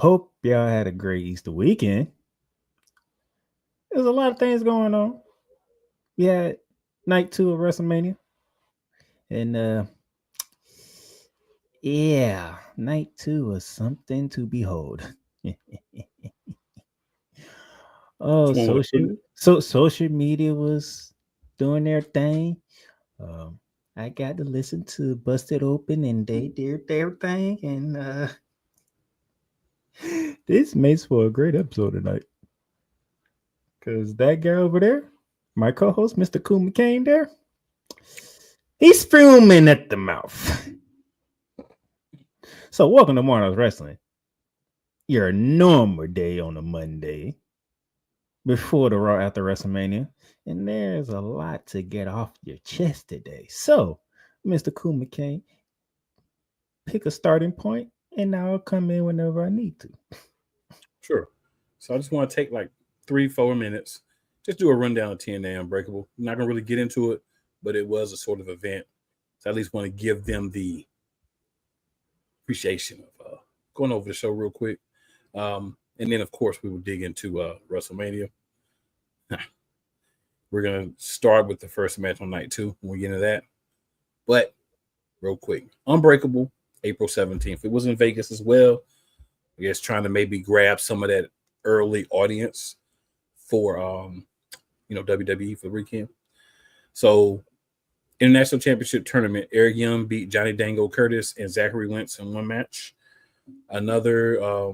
Hope y'all had a great Easter weekend. There's a lot of things going on. We had night 2 of WrestleMania. And yeah, night 2 was something to behold. Oh, Which one was it? social media was doing their thing. Um, I got to listen to Busted Open and they did their thing, and this makes for a great episode tonight. Cause that guy over there, my co-host, Mr. Cool McCain there, he's fuming at the mouth. So welcome to Morning's Wrestling. Your normal day on a Monday before the Raw after WrestleMania. And there's a lot to get off your chest today. So, Mr. Cool McCain, pick a starting point and I'll come in whenever I need to. Sure. So I just want to take like 3-4 minutes, just do a rundown of TNA Unbreakable. I'm not gonna really get into it, but it was a sort of event. So I at least want to give them the appreciation of going over the show real quick. And then of course we will dig into WrestleMania. We're gonna start with the first match on night 2 when we get into that. But real quick, Unbreakable, April 17th. It was in Vegas as well. I guess trying to maybe grab some of that early audience for WWE for the weekend. So International Championship Tournament, Eric Young beat Johnny Dango Curtis and Zachary Wentz in one match. Another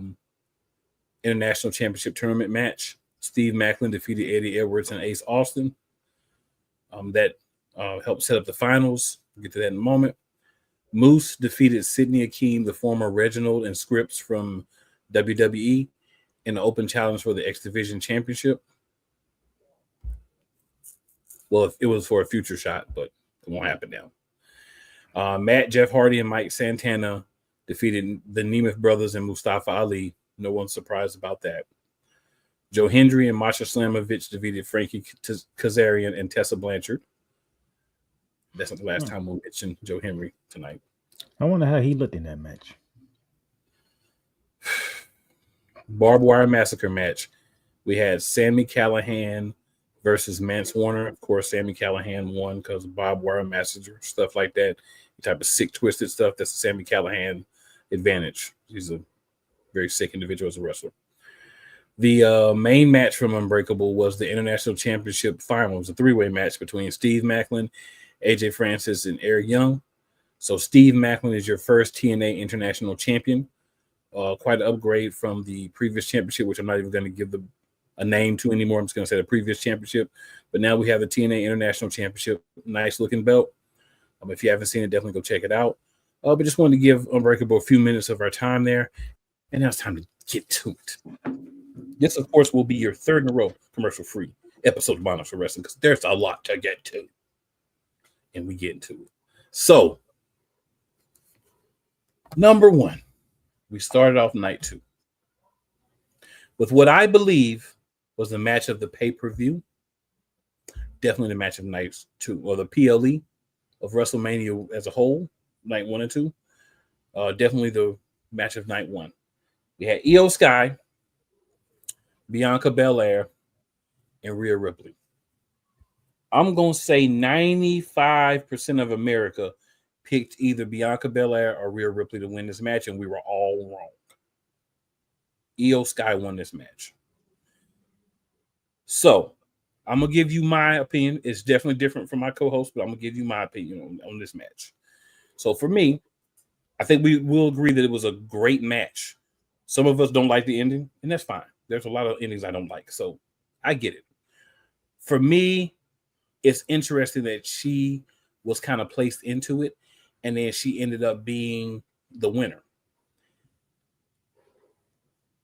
International Championship Tournament match, Steve Macklin defeated Eddie Edwards and Ace Austin. That helped set up the finals. We'll get to that in a moment. Moose defeated Sidney Akeem, the former Reginald and Scripps from WWE, in the open challenge for the X Division Championship. Well, it was for a future shot, but it won't happen now. Matt, Jeff Hardy, and Mike Santana defeated the Nemeth brothers and Mustafa Ali. No one's surprised about that. Joe Hendry and Masha Slamovich defeated Frankie Kazarian and Tessa Blanchard. That's not the last time we'll mention Joe Henry tonight. I wonder how he looked in that match. Barbed Wire Massacre match. We had Sami Callihan versus Mance Warner. Of course, Sami Callihan won because of Barbed Wire Massacre, stuff like that. The type of sick, twisted stuff. That's the Sami Callihan advantage. He's a very sick individual as a wrestler. The main match from Unbreakable was the International Championship final. It was a 3-way match between Steve Macklin, AJ Francis, and Eric Young. So Steve Macklin is your first TNA International Champion. Quite an upgrade from the previous championship, which I'm not even going to give a name to anymore. I'm just going to say the previous championship. But now we have the TNA International Championship. Nice looking belt. If you haven't seen it, definitely go check it out. But just wanted to give Unbreakable a few minutes of our time there. And now it's time to get to it. This, of course, will be your third in a row commercial-free episode of Bonus for Wrestling because there's a lot to get to. And we get into it. So, number 1, we started off night 2 with what I believe was the match of the pay-per-view. Definitely the match of night 2, or the PLE of WrestleMania as a whole, night 1 and 2. Definitely the match of night 1. We had Io Sky, Bianca Belair, and Rhea Ripley. I'm going to say 95% of America picked either Bianca Belair or Rhea Ripley to win this match, and we were all wrong. Io Sky won this match. So, I'm going to give you my opinion. It's definitely different from my co-host, but I'm going to give you my opinion on this match. So, for me, I think we will agree that it was a great match. Some of us don't like the ending, and that's fine. There's a lot of endings I don't like, so I get it. For me, it's interesting that she was kind of placed into it, and then she ended up being the winner.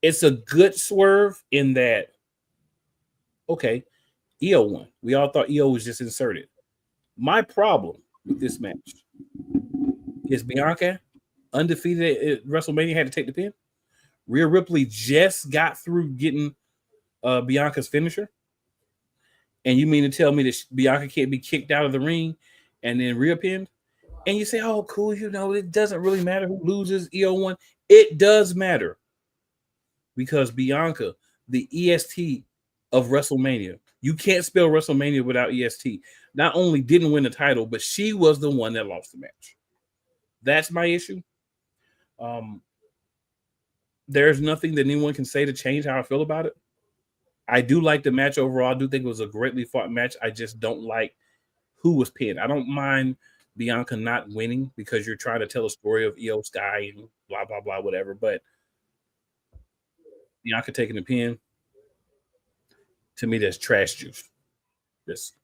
It's a good swerve in that, okay, Io won. We all thought Io was just inserted. My problem with this match is Bianca, undefeated at WrestleMania, had to take the pin. Rhea Ripley just got through getting Bianca's finisher. And you mean to tell me that Bianca can't be kicked out of the ring and then repinned? And you say, oh, cool, it doesn't really matter who loses. Io won. It does matter. because Bianca, the EST of WrestleMania, you can't spell WrestleMania without EST. Not only didn't win the title, but she was the one that lost the match. That's my issue. Um, there's nothing that anyone can say to change how I feel about it. I do like the match overall. I do think it was a greatly fought match. I just don't like who was pinned. I don't mind Bianca not winning because you're trying to tell a story of Io Sky and blah, blah, blah, whatever. But Bianca taking the pin, to me, that's trash juice. Just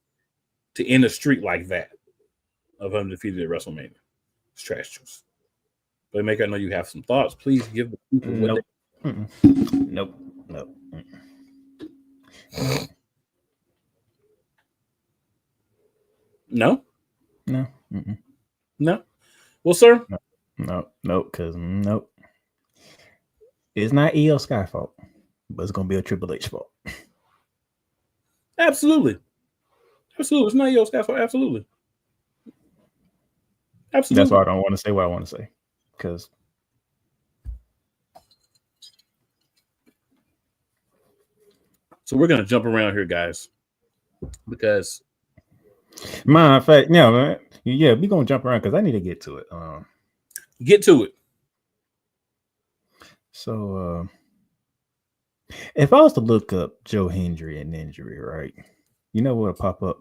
to end a streak like that of undefeated at WrestleMania. It's trash juice. But make I know you have some thoughts. Please give the people Nope. what Nope. Nope. No? No. No? Well, sir? No. Because nope. It's not Io Sky fault, but it's gonna be a Triple H fault. Absolutely. It's not Io Sky's fault. Absolutely. That's why I don't want to say what I want to say. Because so we're gonna jump around here, guys. Because matter of fact, man, yeah, we gonna jump around because I need to get to it. Get to it. So if I was to look up Joe Hendry and injury, right? You know what would pop up?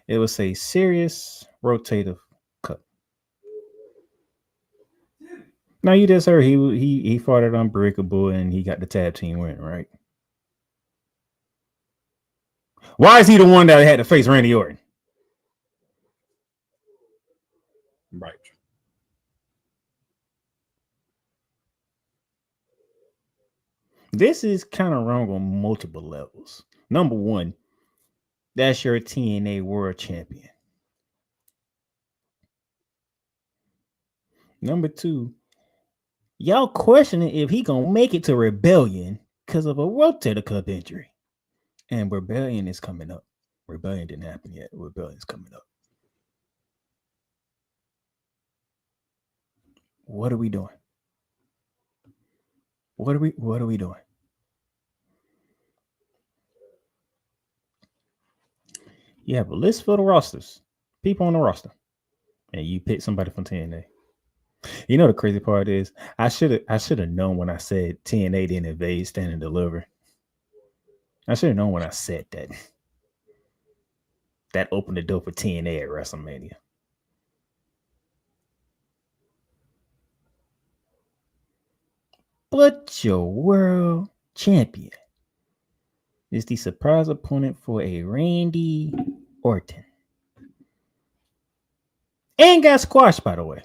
It would say serious rotative cup. Now you just heard he fought at Unbreakable and he got the tag team win, right? Why is he the one that had to face Randy Orton? Right. This is kind of wrong on multiple levels. Number one, that's your TNA World Champion. Number two, y'all questioning if he gonna make it to Rebellion because of a rotator cuff injury. And Rebellion is coming up. Rebellion didn't happen yet. Rebellion's coming up. What are we doing? What are we doing? You have a list for the rosters, people on the roster, and you pick somebody from TNA. You know the crazy part is I should have known when I said TNA didn't invade, stand and deliver. I should have known when I said that. That opened the door for TNA at WrestleMania. But your world champion is the surprise opponent for a Randy Orton. And got squashed, by the way.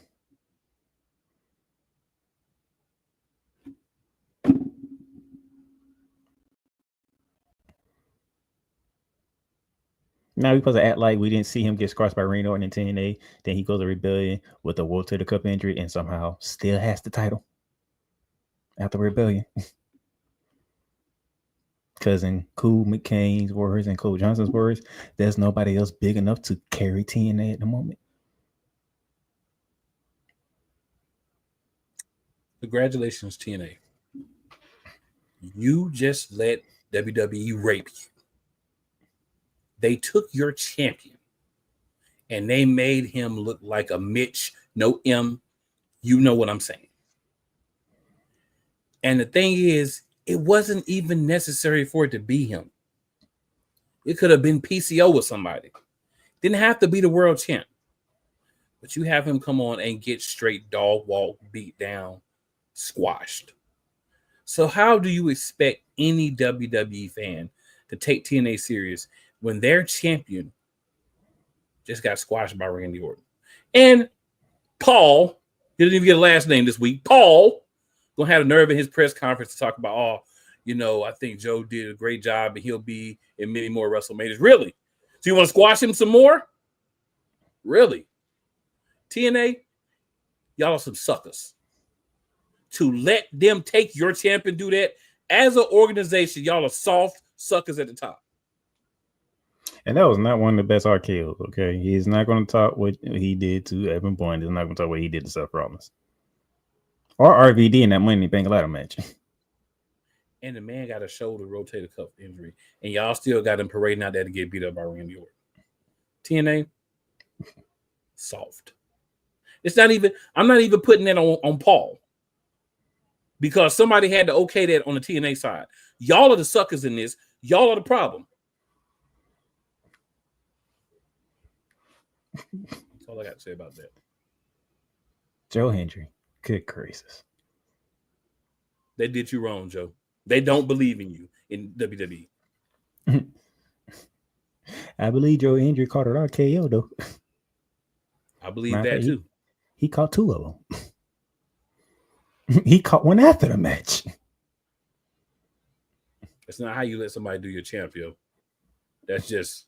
Now we're supposed to act like we didn't see him get squashed by Randy Orton in TNA. Then he goes to Rebellion with a World Title Cup injury and somehow still has the title after Rebellion. Because in Cool McCain's words and Cole Johnson's words, there's nobody else big enough to carry TNA at the moment. Congratulations, TNA. You just let WWE rape you. They took your champion and they made him look like a Mitch, no M. You know what I'm saying. And the thing is, it wasn't even necessary for it to be him. It could have been PCO with somebody. Didn't have to be the world champ. But you have him come on and get straight dog walk, beat down, squashed. So how do you expect any WWE fan to take TNA serious when their champion just got squashed by Randy Orton? And Paul, he didn't even get a last name this week. Paul gonna have a nerve in his press conference to talk about, I think Joe did a great job and he'll be in many more WrestleManias. Really? So you want to squash him some more? Really? TNA, y'all are some suckers. To let them take your champ and do that, as an organization, y'all are soft suckers at the top. And that was not one of the best RKOs, okay? He's not going to talk what he did to Evan Bourne. He's not going to talk what he did to Seth Rollins. Or RVD in that Money in the Bank ladder match. and the man got a shoulder rotator cuff injury, and y'all still got him parading out there to get beat up by Randy Orton. TNA, soft. It's not even. I'm not even putting that on Paul, because somebody had to okay that on the TNA side. Y'all are the suckers in this. Y'all are the problem. That's all I got to say about that. Joe Hendry, good gracious. They did you wrong, Joe. They don't believe in you in WWE. I believe Joe Hendry caught it RKO though. I believe that too. He caught 2 of them. He caught one after the match. That's not how you let somebody do your champion. That's just.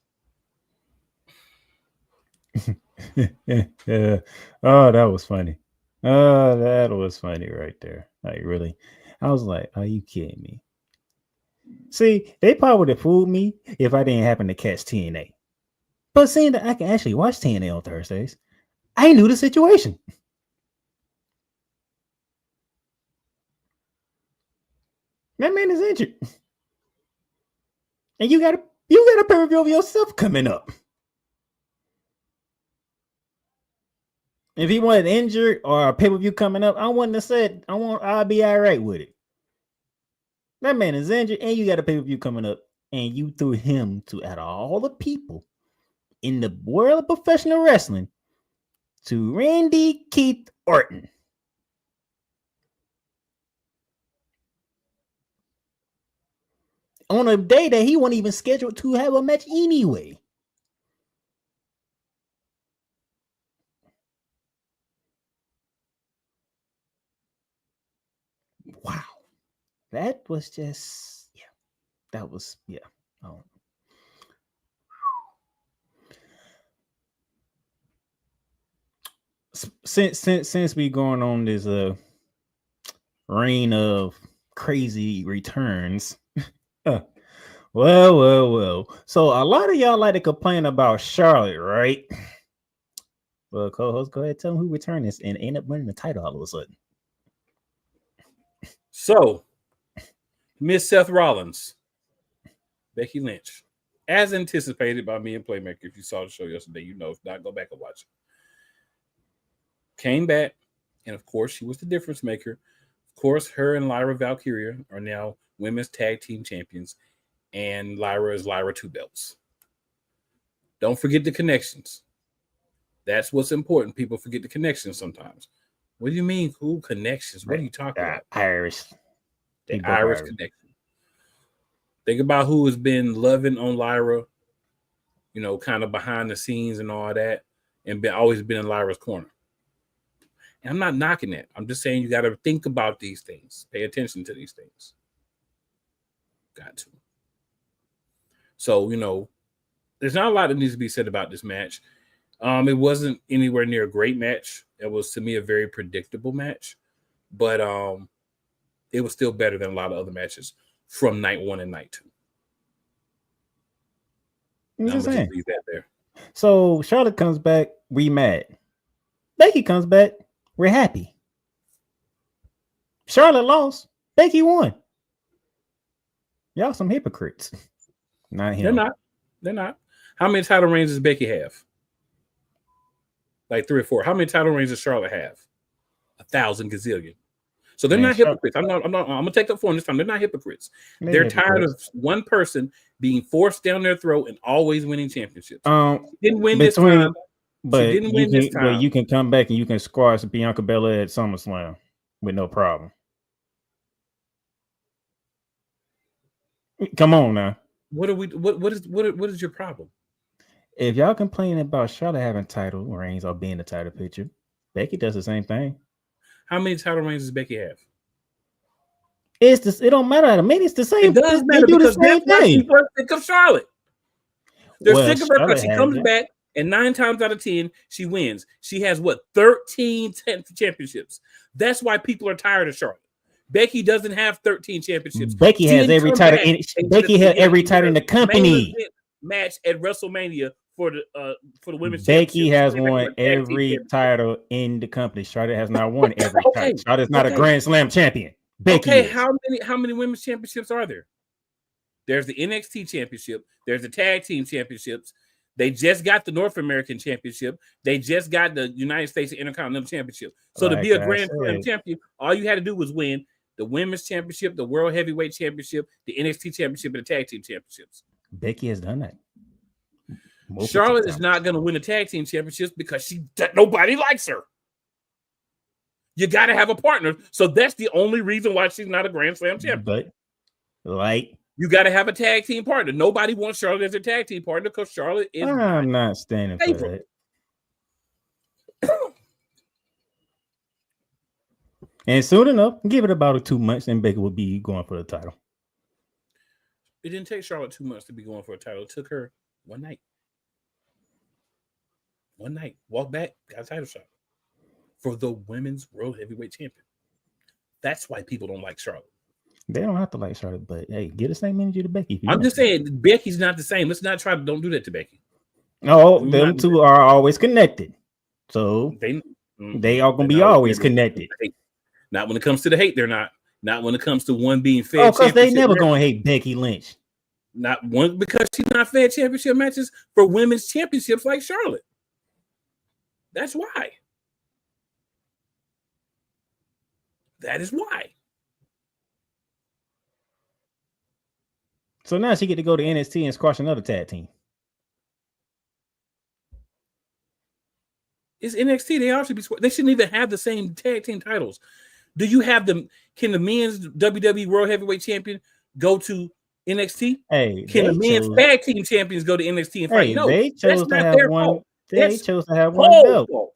Yeah. Oh, that was funny. Oh, that was funny right there. Like, really. I was like, are you kidding me? See, they probably would have fooled me if I didn't happen to catch TNA. But seeing that I can actually watch TNA on Thursdays, I knew the situation. That man is injured. And you got a pay-per-view of yourself coming up. If he wasn't injured or a pay-per-view coming up, I wouldn't have said I'll be all right with it. That man is injured and you got a pay-per-view coming up, and you threw him to, out of all the people in the world of professional wrestling, to Randy Keith Orton. On a day that he wasn't even scheduled to have a match anyway. Wow. That was just, yeah. That was, yeah. Oh. Since we going on this reign of crazy returns, well. So a lot of y'all like to complain about Charlotte, right? Well, co-host, go ahead, tell them who returned this and end up winning the title all of a sudden. So, Miss Seth Rollins, Becky Lynch, as anticipated by me and Playmaker. If you saw the show yesterday, you know. If not, go back and watch it. Came back, and of course, she was the difference maker. Of course, her and Lyra Valkyria are now women's tag team champions, and Lyra is Lyra 2 belts. Don't forget the connections. That's what's important. People forget the connections sometimes. What do you mean, cool connections? What are you talking about? Irish. The Irish connection. Think about who has been loving on Lyra, you know, kind of behind the scenes and all that, and always been in Lyra's corner. And I'm not knocking that. I'm just saying you got to think about these things. Pay attention to these things. Got to. So, you know, there's not a lot that needs to be said about this match. It wasn't anywhere near a great match. It was, to me, a very predictable match. But it was still better than a lot of other matches from night 1 and night 2. I'm going to just leave that there. So Charlotte comes back, we mad. Becky comes back, we're happy. Charlotte lost, Becky won. Y'all some hypocrites. Not him. They're not. How many title reigns does Becky have? Like 3 or 4. How many title reigns does Charlotte have? 1,000 gazillion. So they're not hypocrites. I'm gonna take up for them this time. They're not hypocrites. They're tired of one person being forced down their throat and always winning championships. Didn't win this time. But you can come back and you can squash Bianca Belair at SummerSlam with no problem. Come on now. What is your problem? If y'all complaining about Charlotte having title reigns or being the title picture, Becky does the same thing. How many title reigns does Becky have? It don't matter. I mean, it's the same. It does matter because that's why she first think of Charlotte. They're sick of her because she comes back and 9 times out of 10 she wins. She has 13 championships. That's why people are tired of Charlotte. Becky doesn't have 13 championships. Becky has every title. Becky had every title in the company. Match at WrestleMania for the women's. Becky has won every title in the company. Charlotte has not won every title. Charlotte's not a Grand Slam champion. Becky Okay, is. how many women's championships are there? There's the NXT championship. There's the tag team championships. They just got the North American championship. They just got the United States Intercontinental Championship. So to be Like a I Grand Slam said, champion, all you had to do was win the Women's Championship, the World Heavyweight Championship, the NXT Championship, and the Tag Team Championships. Becky has done that. Charlotte Multiple is not going to win the Tag Team Championships because nobody likes her. You got to have a partner. So that's the only reason why she's not a Grand Slam champion. But like, you got to have a tag team partner. Nobody wants Charlotte as a tag team partner because Charlotte is I'm not standing for that. And soon enough, give it about 2 months, and Becky will be going for the title. It didn't take Charlotte 2 months to be going for a title. It took her one night. One night. Walk back, got a title shot for the Women's World Heavyweight Champion. That's why people don't like Charlotte. They don't have to like Charlotte, but hey, get the same energy to Becky. I'm just saying, Becky's not the same. Let's not try to don't do that to Becky. No, them two are always connected. So they are going to be always connected. Not when it comes to the hate, they're not. Not when it comes to one being fed. Oh, because they never going to hate Becky Lynch. Not one because she's not fed championship matches for women's championships like Charlotte. That's why. That is why. So now she get to go to NXT and squash another tag team. It's NXT. They all should be. They shouldn't even have the same tag team titles. Do you have them? Can the men's WWE World Heavyweight Champion go to NXT? Hey, can the men's tag team champions go to NXT and fight? Hey, no, they chose to have one. Fault. They chose to have one belt. Fault.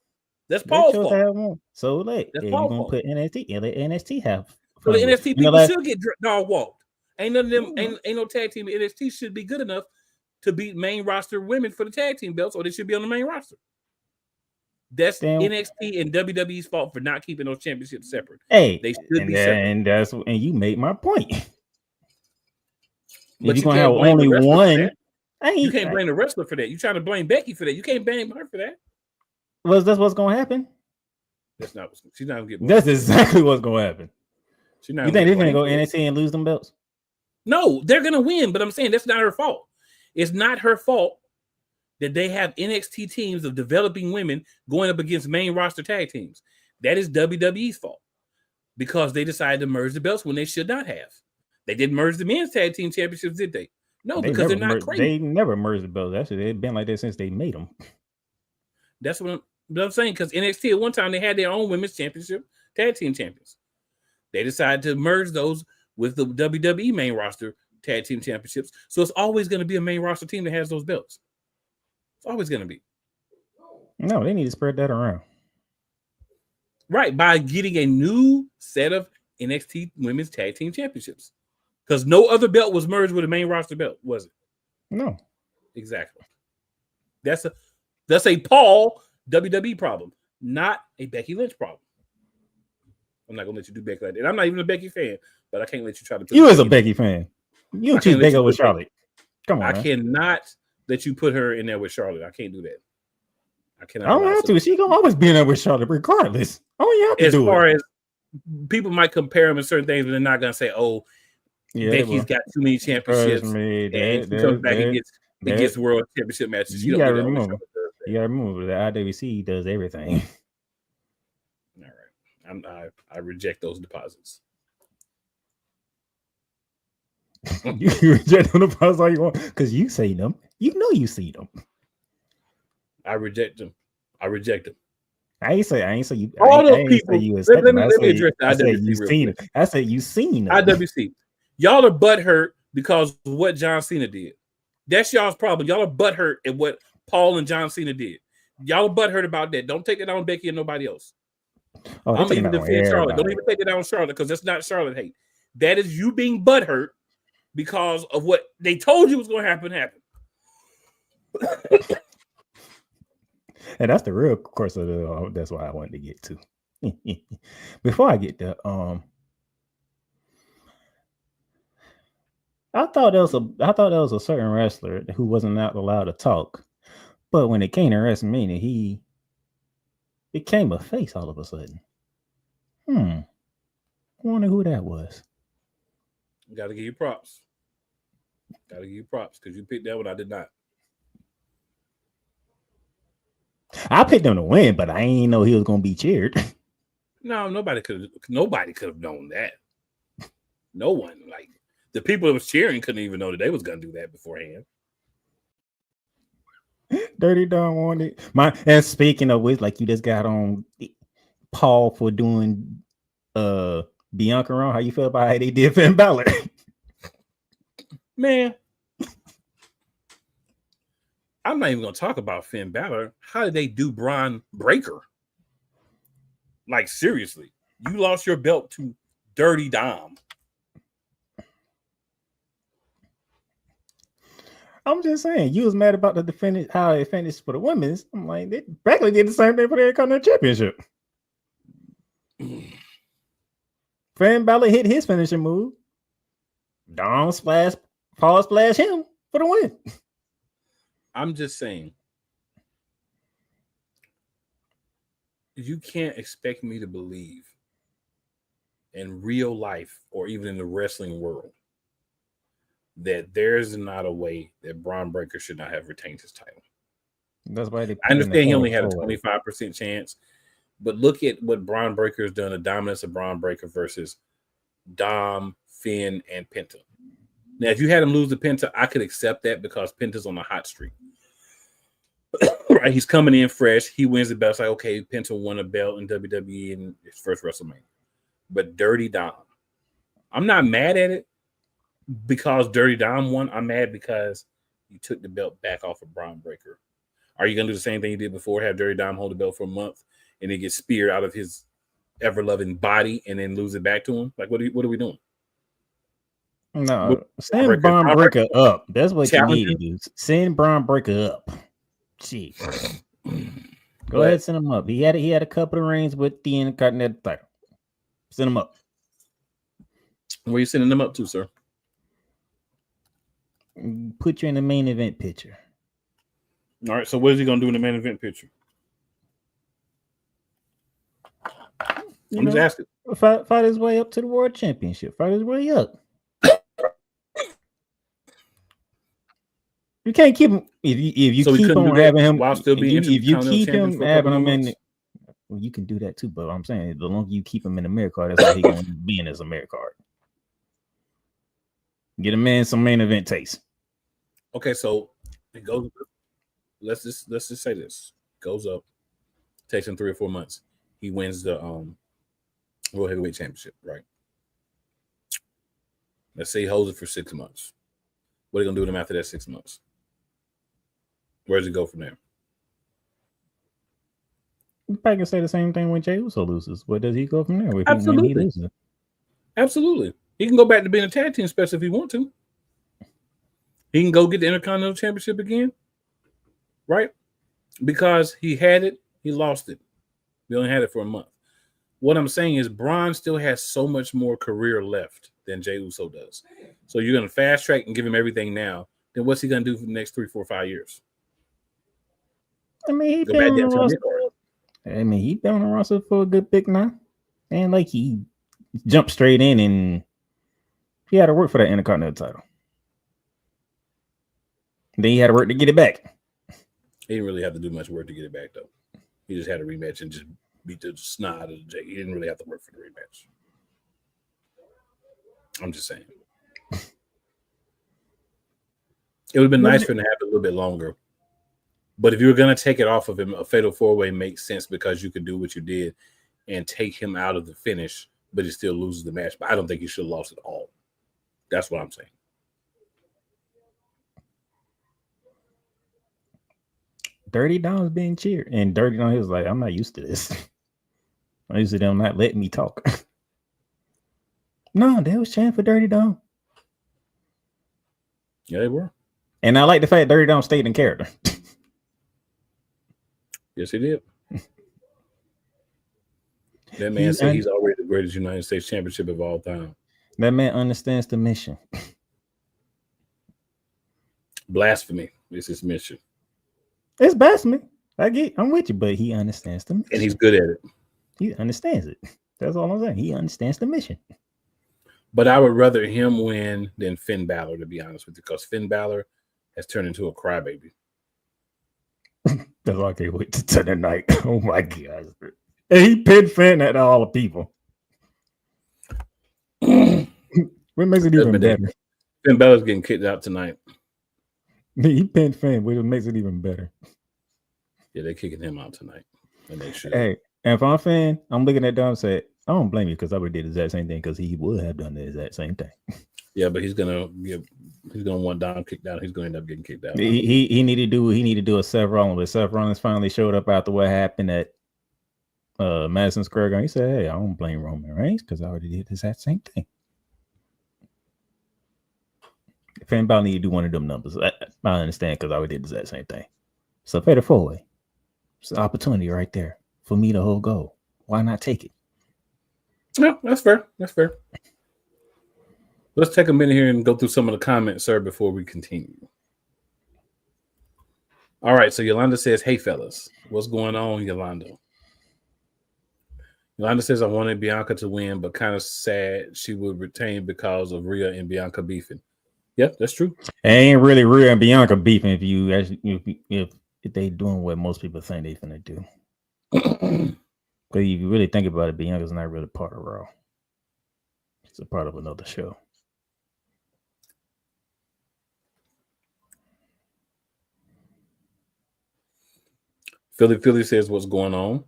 That's Paul's fault. To have one. So like, you're gonna put NXT and let NXT have. So the NXT people should get dog walked. Ain't none of them. Ain't no tag team. NXT should be good enough to beat main roster women for the tag team belts, or they should be on the main roster. That's NXT and WWE's fault for not keeping those championships separate. Hey, they should be separate. And you made my point. But you're gonna have only one. You can't blame the wrestler for that. You're trying to blame Becky for that. You can't blame her for that. That's what's gonna happen? That's not. She's not gonna get. That's exactly what's gonna happen. She's not. You think they're gonna go NXT and lose them belts? No, they're gonna win. But I'm saying that's not her fault. It's not her fault that they have NXT teams of developing women going up against main roster tag teams. That is WWE's fault because they decided to merge the belts when they should not have. They didn't merge the men's tag team championships, did they? No, because they're not crazy. They never merged the belts. Actually, they've been like that since they made them. That's what I'm saying. Because NXT at one time they had their own women's championship tag team champions. They decided to merge those with the WWE main roster tag team championships. So it's always going to be a main roster team that has those belts. It's always going to be. No, they need to spread that around. Right, by getting a new set of NXT women's tag team championships. Because no other belt was merged with a main roster belt, was it? No. Exactly. That's a Paul WWE problem, not a Becky Lynch problem. I'm not going to let you do Becky like that. And I'm not even a Becky fan, but I can't let you try to put you as a Becky fan. You choose Becky over Charlotte. Come on. I cannot let you put her in there with Charlotte. I can't do that. I cannot. I don't have to. She gonna always be in there with Charlotte, regardless. All you have to do. As far as people might compare them in certain things, but they're not gonna say, "Oh, yeah, Becky's got too many championships." And she comes back and gets world championship matches. You gotta remember. You gotta remember that IWC does everything. All right, I reject those deposits. You reject them deposits all you want because you say them. You know you see them. I reject them. I ain't say you. All those people. Let me address the IWC. I said you seen them. IWC. Y'all are butthurt because of what John Cena did. That's y'all's problem. Y'all are butthurt at what Paul and John Cena did. Y'all are butthurt about that. Don't take it on Becky and nobody else. Oh, I'm even defend Charlotte. Don't even take it down Charlotte because that's not Charlotte hate. That is you being butthurt because of what they told you was going to happen. And that's the real course of the. That's why I wanted to get to. Before I get there, I thought there was a certain wrestler who wasn't not allowed to talk, but when it came to WrestleMania, he became a face all of a sudden. I wonder who that was. Got to give you props. Got to give you props because you picked that one. I did not. I picked him to win, but I ain't know he was gonna be cheered. No, nobody could have known that. No one. Like the people that was cheering couldn't even know that they was gonna do that beforehand. Dirty Don won it. And speaking of which, like you just got on Paul for doing Bianca wrong. How you feel about how they did Finn Balor? Man, I'm not even gonna talk about Finn Balor. How did they do Braun Breaker? Like seriously, you lost your belt to Dirty Dom. I'm just saying, you was mad about the finish, how it finished for the women's. I'm like, they practically did the same thing for the Intercontinental Championship. Finn Balor hit his finishing move. Dom splash, Paul splash him for the win. I'm just saying, you can't expect me to believe in real life or even in the wrestling world that there's not a way that Braun Breaker should not have retained his title. That's why I understand he only had a 25% chance, but look at what Braun Breaker has done, the dominance of Braun Breaker versus Dom, Finn, and Penta. Now, if you had him lose to Penta, I could accept that because Penta's on a hot streak. Right, he's coming in fresh. He wins the belt. It's like, okay, Penta won a belt in WWE in his first WrestleMania. But Dirty Dom, I'm not mad at it because Dirty Dom won. I'm mad because you took the belt back off of Braun Breaker. Are you going to do the same thing you did before? Have Dirty Dom hold the belt for a month and then get speared out of his ever-loving body and then lose it back to him? Like, what are we doing? No, send Braun Breaker up. That's what you need to do. Send Braun Breaker up. Gee. Go ahead, send him up. He had a couple of reigns with the Intercontinental title. Send him up. Where are you sending them up to, sir? Put you in the main event picture. All right, so what is he going to do in the main event picture? I'm just asking. Fight his way up to the World Championship. Fight his way up. You can't keep him if you keep on having him while still being if you keep him having him in. Well, you can do that too, but I'm saying the longer you keep him in the America card, that's how he's going to be in his America card. Get a man some main event taste. Okay, so it goes. Let's just say this goes up, takes him 3 or 4 months. He wins the World Heavyweight Championship, right? Let's say he holds it for 6 months. What are you gonna do with him after that 6 months? Where does he go from there? You probably can say the same thing when Jey Uso loses. Where does he go from there? Absolutely. When he loses? Absolutely. He can go back to being a tag team special if he wants to. He can go get the Intercontinental Championship again, right? Because he had it, he lost it. He only had it for a month. What I'm saying is Braun still has so much more career left than Jey Uso does. So you're going to fast track and give him everything now. Then what's he going to do for the next 3, 4, 5 years? I mean, he's been on the roster for a good bit now. And like he jumped straight in and he had to work for that Intercontinental title. Then he had to work to get it back. He didn't really have to do much work to get it back, though. He just had a rematch and just beat the snot out of Jey. He didn't really have to work for the rematch. I'm just saying. It would have been nice for him to have it a little bit longer. But if you were going to take it off of him, a fatal 4-way makes sense because you could do what you did and take him out of the finish, but he still loses the match. But I don't think he should have lost it all. That's what I'm saying. Dirty Dom's being cheered. And Dirty Dom, he was like, I'm not used to this. I'm used to them not letting me talk. No, they was chanting for Dirty Dom. Yeah, they were. And I like the fact Dirty Dom stayed in character. Yes, he did. That man said he's already the greatest United States championship of all time. That man understands the mission. Blasphemy is his mission. It's blasphemy. I'm with you, but he understands the mission. And he's good at it. He understands it. That's all I'm saying. He understands the mission. But I would rather him win than Finn Balor, to be honest with you, because Finn Balor has turned into a crybaby. That's why I can't wait to tonight. Oh my god! And he pinned Finn at all the people. What makes it even better? Finn Balor's getting kicked out tonight. He pinned Finn, which makes it even better. Yeah, they're kicking him out tonight. And they should. Hey, and if I'm Finn, I'm looking at Dom and say, I don't blame you because I would have did the exact same thing because he would have done the exact same thing. Yeah, but he's gonna want Dom kicked out. He's gonna end up getting kicked out. He needed to do a Seth Rollins, but Seth Rollins finally showed up after what happened at Madison Square Garden. He said, "Hey, I don't blame Roman Reigns because I already did the exact same thing." Finn Balor need to do one of them numbers. I understand because I already did the exact same thing. So fatal 4-way. It's an opportunity right there for me to hold gold. Why not take it? No, that's fair. That's fair. Let's take a minute here and go through some of the comments, sir, before we continue. All right, so Yolanda says, "Hey, fellas, what's going on, Yolanda?" Yolanda says, "I wanted Bianca to win, but kind of sad she would retain because of Rhea and Bianca beefing." Yep, that's true. It ain't really Rhea and Bianca beefing if they doing what most people think they finna do. Because if you really think about it, Bianca's not really part of Raw. It's a part of another show. Philly says, "What's going on?"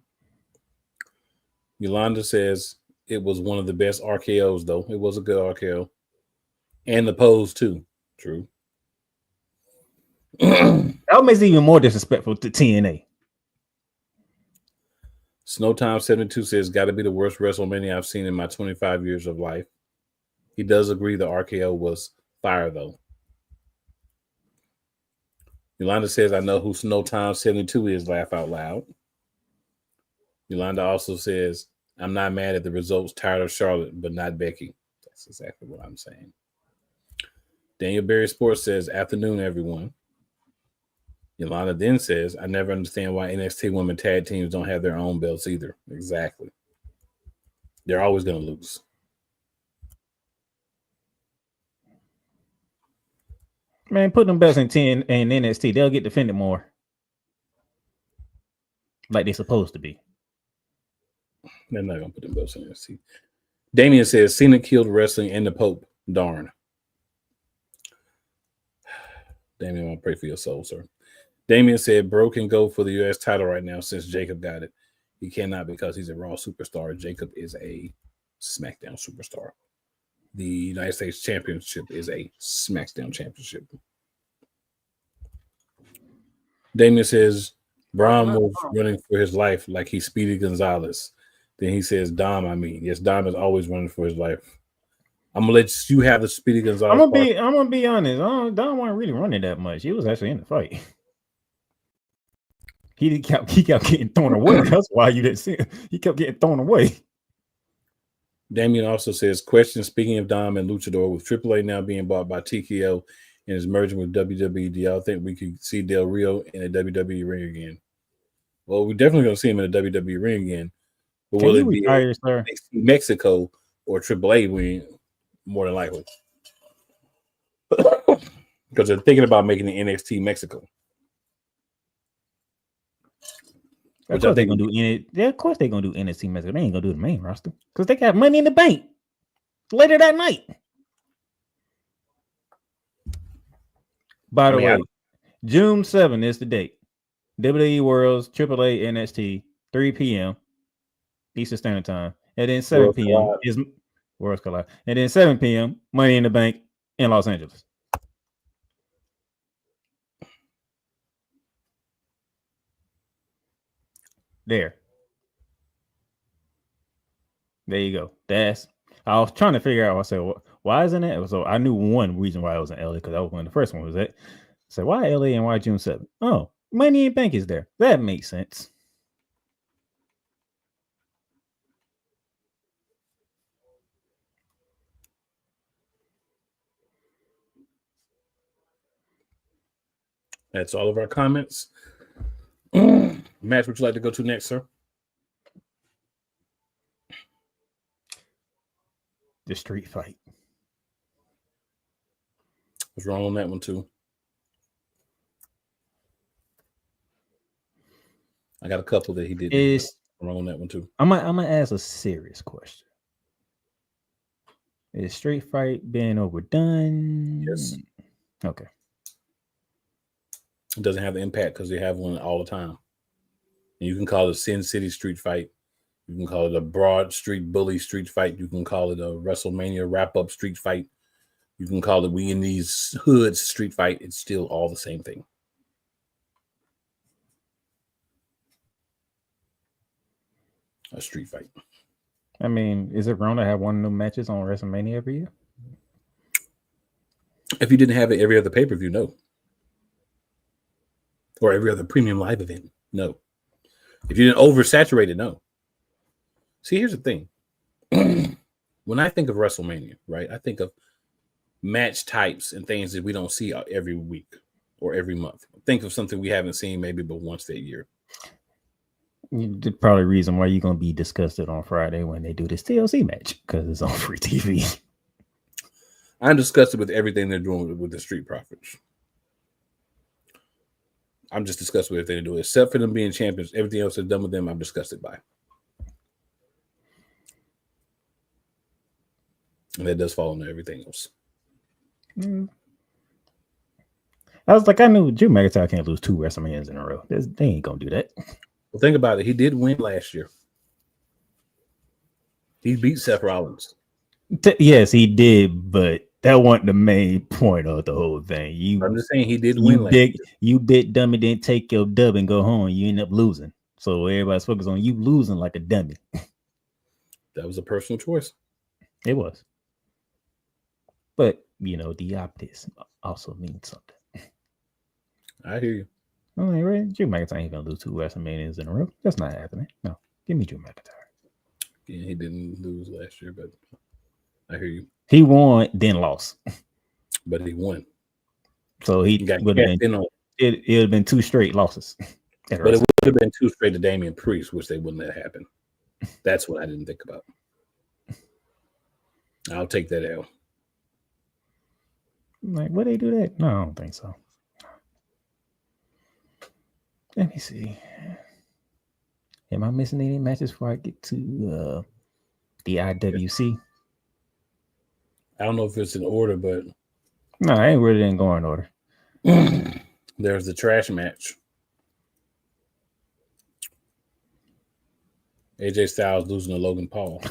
Yolanda says, "It was one of the best RKOs, though. It was a good RKO. And the pose, too." True. That makes it even more disrespectful to TNA. Snowtime72 says, "Got to be the worst WrestleMania I've seen in my 25 years of life." He does agree the RKO was fire, though. Yolanda says, "I know who Snowtime72 is, laugh out loud." Yolanda also says, "I'm not mad at the results, tired of Charlotte, but not Becky." That's exactly what I'm saying. Daniel Berry Sports says, "Afternoon, everyone." Yolanda then says, "I never understand why NXT women tag teams don't have their own belts either." Exactly. They're always going to lose. Man, put them belts in 10 and NXT. They'll get defended more. Like they're supposed to be. They're not going to put them belts in NXT. Damien says, "Cena killed wrestling and the Pope. Darn." Damien, I want to pray for your soul, sir. Damien said, "Bro can go for the U.S. title right now since Jacob got it. He cannot because he's a Raw superstar. Jacob is a SmackDown superstar. The United States Championship is a SmackDown championship." Damien says, "Braun was running for his life like he's Speedy Gonzalez." Then he says, "Dom, I mean." Yes, Dom is always running for his life. I'm going to let you have the Speedy Gonzalez. I'm going to be honest. Dom wasn't really running that much. He was actually in the fight. He kept getting thrown away. That's why you didn't see him. He kept getting thrown away. Damien also says, "Question, speaking of Dom and Luchador, with AAA now being bought by TKO and is merging with WWE, do y'all think we could see Del Rio in a WWE ring again?" Well, we're definitely going to see him in a WWE ring again. But will it be Mexico or AAA ring? More than likely. Because they're thinking about making the NXT Mexico. Of course they're gonna do NXT Mexico. They ain't gonna do the main roster because they got Money in the Bank later that night. By the way, June 7th is the date. WWE Worlds, AAA, NXT, 3 p.m. Eastern Standard Time, and then 7 p.m. is Worlds Collide, and then 7 p.m. Money in the Bank in Los Angeles. There you go. I was trying to figure out. I said, why isn't it? So I knew one reason why I was in LA because that was when the first one was at. I said, why LA and why June 7th? Oh, Money in the Bank is there. That makes sense. That's all of our comments. Match, would you like to go to next, sir? The street fight. Was wrong on that one too. I got a couple that he did wrong on that one too. I'm gonna ask a serious question. Is street fight being overdone? Yes. Okay. It doesn't have the impact because they have one all the time. And you can call it a Sin City street fight. You can call it a Broad Street Bully street fight. You can call it a WrestleMania wrap-up street fight. You can call it We in These Hoods street fight. It's still all the same thing. A street fight. I mean, is it wrong to have one of them matches on WrestleMania every year? If you didn't have it every other pay-per-view, no. Or every other premium live event, no. If you didn't oversaturate it, no. See, here's the thing. When I think of WrestleMania, right, I think of match types and things that we don't see every week or every month. Think of something we haven't seen maybe but once that year. Probably reason why you're going to be disgusted on Friday when they do this TLC match, because it's on free TV. I'm disgusted with everything they're doing with the Street Profits. I'm just disgusted with everything they do, except for them being champions. Everything else that's done with them, I'm disgusted by. And that does fall into everything else. I was like, I knew Drew McIntyre can't lose 2 WrestleManias in a row. They ain't going to do that. Well, think about it. He did win last year. He beat Seth Rollins. Yes, he did, but that wasn't the main point of the whole thing. I'm just saying he did win last year. You big dummy didn't take your dub and go home. You end up losing. So everybody's focused on you losing like a dummy. That was a personal choice. It was. But, the optics also means something. I hear you. I mean, right? Drew McIntyre ain't going to lose 2 WrestleManias in a row. That's not happening. No. Give me Drew McIntyre. Yeah, he didn't lose last year, but I hear you. He won, then lost. But he won. So he would have been, it would have been 2 straight losses. But it would have been 2 straight to Damian Priest, which they wouldn't let happen. That's what I didn't think about. I'll take that L. Like, would they do that? No, I don't think so. Let me see. Am I missing any matches before I get to the IWC? I don't know if it's in order, but no, I ain't really didn't go in order. There's the trash match. AJ Styles losing to Logan Paul.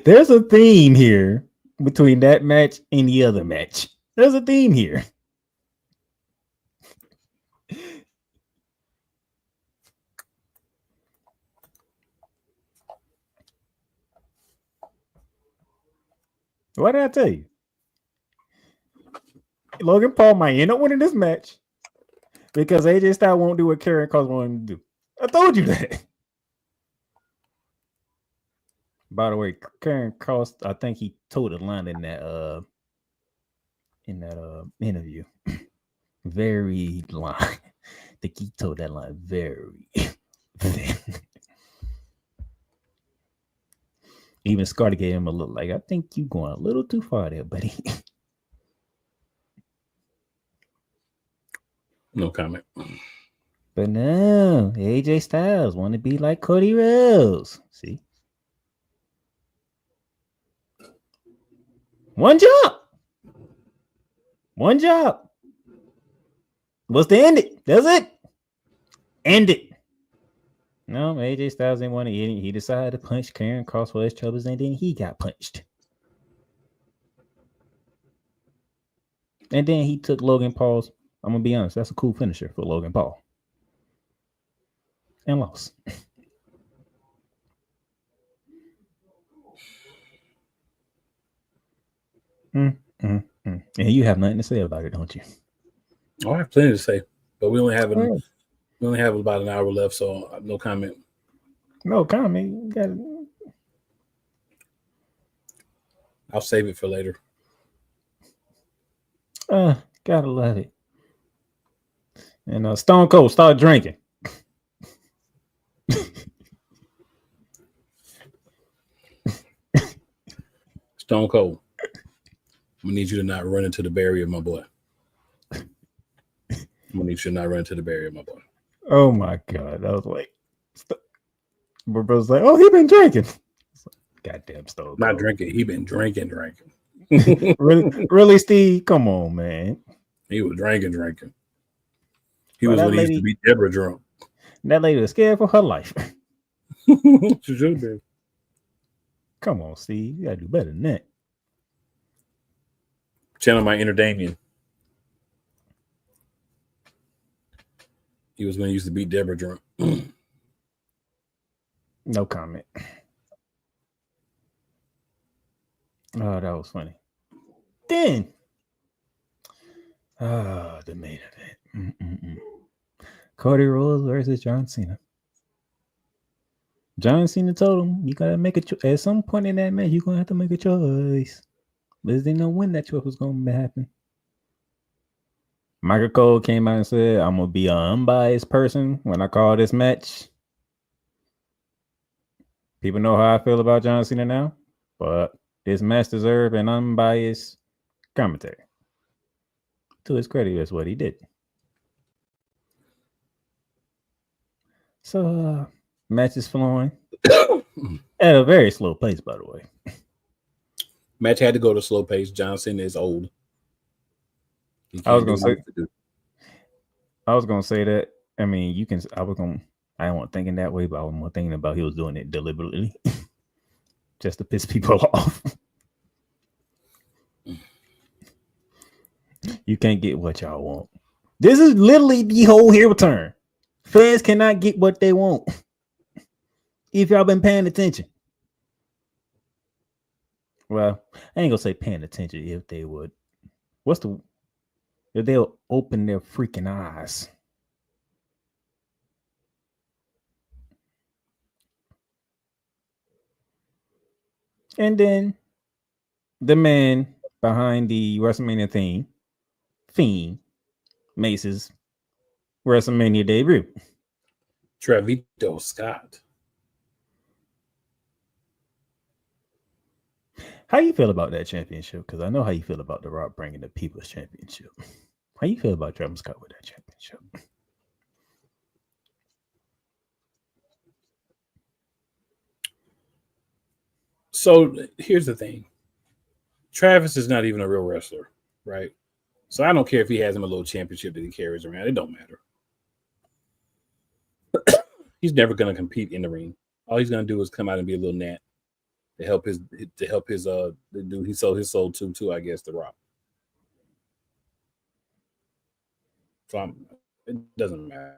There's a theme here between that match and the other match. There's a theme here. What did I tell you? Logan Paul might end up winning this match because AJ Styles won't do what Karrion Kross wanted to do. I told you that. By the way, Karrion Kross, I think he told a line in that interview. Very line. I think he told that line very. Even Scotty gave him a look like, I think you going a little too far there, buddy. No comment. But no, AJ Styles want to be like Cody Rhodes. See? One job. What's to end it? That's it. End it. No, AJ Styles didn't want to eat it. He decided to punch Karrion Kross for his troubles, and then he got punched. And then he took Logan Paul's. I'm going to be honest, that's a cool finisher for Logan Paul. And lost. And you have nothing to say about it, don't you? Oh, I have plenty to say, but we only have about an hour left, so no comment. No comment. I'll save it for later. Gotta love it. And Stone Cold, start drinking. Stone Cold. I'm gonna need you to not run into the barrier, my boy. I'm gonna need you to not run into the barrier, my boy. Oh my god! I was like, my brother's like, "Oh, he been drinking." Goddamn Stone Not Cold. drinking. He been drinking. Really, Steve? Come on, man. He was drinking. He But was that when he used lady, to be Deborah drunk. that lady was scared for her life. She should have been. Come on, Steve. You gotta do better than that. Channel my inner Damien. He was when he used to beat Deborah drunk. No comment. Oh, that was funny. Then, the main event. Cody Rhodes versus John Cena. John Cena told him, you gotta make at some point in that match, you're gonna have to make a choice. But they didn't know when that choice was gonna happen. Michael Cole came out and said, I'm gonna be an unbiased person when I call this match. People know how I feel about John Cena now, but this match deserves an unbiased commentary. To his credit, that's what he did. So, match is flowing at a very slow pace, by the way. Match had to go to slow pace. John Cena is old. I was gonna say that. I mean, you can. I wasn't thinking that way, but I was more thinking about he was doing it deliberately, just to piss people off. You can't get what y'all want. This is literally the whole heel turn. Fans cannot get what they want. If y'all been paying attention. Well, I ain't gonna say paying attention if they would. If they'll open their freaking eyes. And then the man behind the WrestleMania theme, Fiend, makes his WrestleMania debut. Travito Scott. How you feel about that championship? Because I know how you feel about The Rock bringing the People's Championship. How you feel about Travis Scott with that championship? So here's the thing. Travis is not even a real wrestler, right? So I don't care if he has him a little championship that he carries around. It don't matter. He's never going to compete in the ring. All he's going to do is come out and be a little gnat to help his the dude he sold his soul to I guess, The Rock. So it doesn't matter.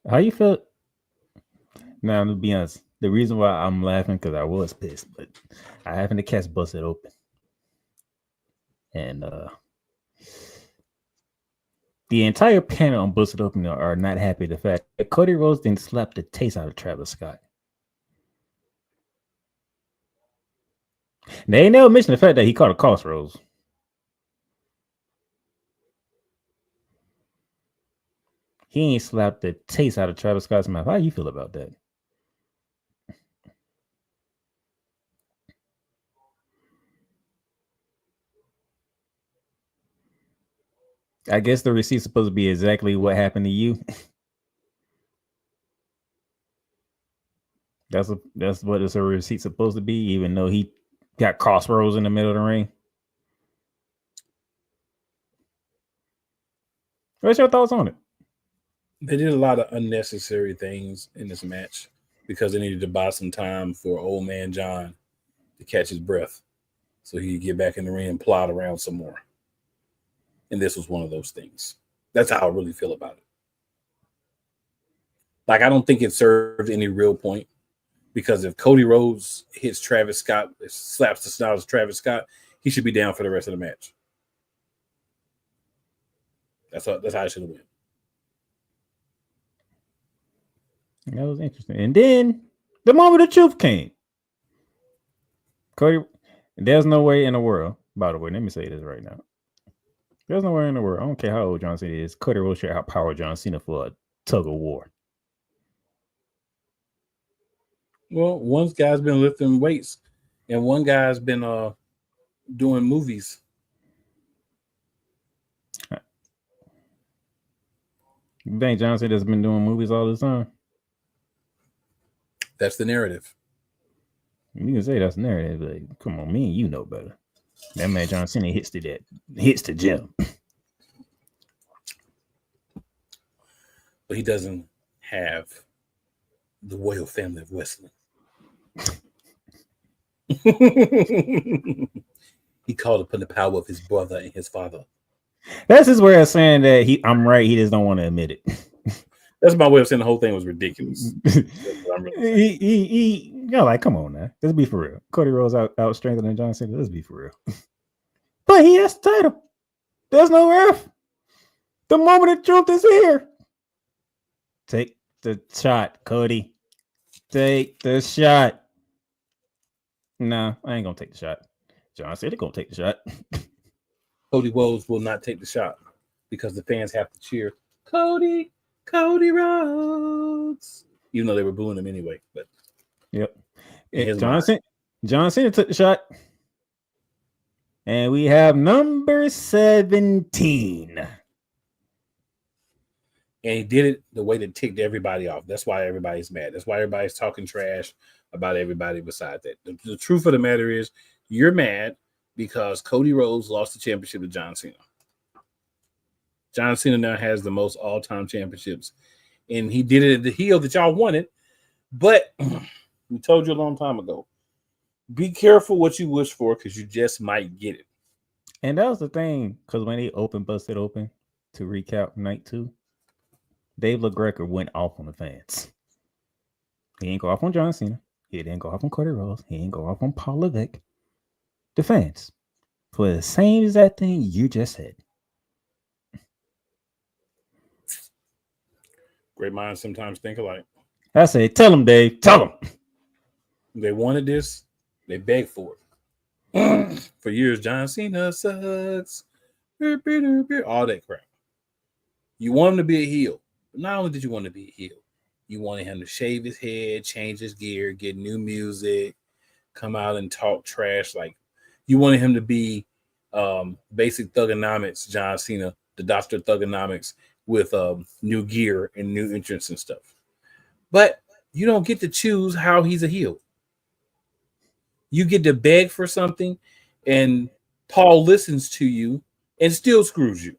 How you feel? Now, to be honest, the reason why I'm laughing because I was pissed, but I happened to catch Busted Open. And the entire panel on Busted Open are not happy with the fact that Cody Rhodes didn't slap the taste out of Travis Scott. They ain't never mentioned the fact that he caught a crossroads. He ain't slapped the taste out of Travis Scott's mouth. How you feel about that? I guess the receipt's supposed to be exactly what happened to you. That's what a receipt's supposed to be, even though he got crossroads in the middle of the ring. What's your thoughts on it? They did a lot of unnecessary things in this match because they needed to buy some time for old man John to catch his breath so he could get back in the ring and plod around some more. And this was one of those things. That's how I really feel about it. Like, I don't think it served any real point because if Cody Rhodes hits Travis Scott, slaps the snout of Travis Scott, he should be down for the rest of the match. That's how it should have went. That was interesting. And then the moment of truth came. Cody, there's no way in the world, by the way, let me say this right now. There's no way in the world, I don't care how old John Cena is, Cody Rhodes should outpower John Cena for a tug of war. Well, one guy's been lifting weights, and one guy's been doing movies. You think John Cena's been doing movies all this time? That's the narrative. You can say that's narrative, but come on, me and you know better. That man John Cena hits the gym. But he doesn't have the royal family of wrestling. He called upon the power of his brother and his father. That's his way of saying that I'm right. He just don't want to admit it. That's my way of saying the whole thing was ridiculous. You're like, come on now. Let's be for real. Cody Rhodes out strengthening John Cena. Let's be for real. But he has the title. There's no ref. The moment of truth is here. Take the shot, Cody. Take the shot. No, I ain't gonna take the shot. John Cena gonna take the shot. Cody Rhodes will not take the shot because the fans have to cheer Cody Rhodes, even though they were booing him anyway. But yep, John Cena took the shot, and we have number 17. And he did it the way that ticked everybody off. That's why everybody's mad. That's why everybody's talking trash about everybody besides that. The truth of the matter is, you're mad because Cody Rhodes lost the championship to John Cena. John Cena now has the most all-time championships. And he did it at the heel that y'all wanted. But we told you a long time ago, be careful what you wish for because you just might get it. And that was the thing, because when they busted open to recap night 2, Dave LaGreca went off on the fans. He ain't go off on John Cena. He didn't go off on Cody Rhodes. He didn't go off on Paul Levesque. The fans. For the same exact thing you just said. Great minds sometimes think alike. I say, tell them, Dave. Tell them. They wanted this. They begged for it. For years, John Cena sucks. All that crap. You want him to be a heel. But not only did you want to be a heel, you wanted him to shave his head, change his gear, get new music, come out and talk trash. Like, you wanted him to be basic Thugonomics, John Cena, the Dr. Thugonomics, with new gear and new entrance and stuff. But you don't get to choose how he's a heel. You get to beg for something, and Paul listens to you and still screws you.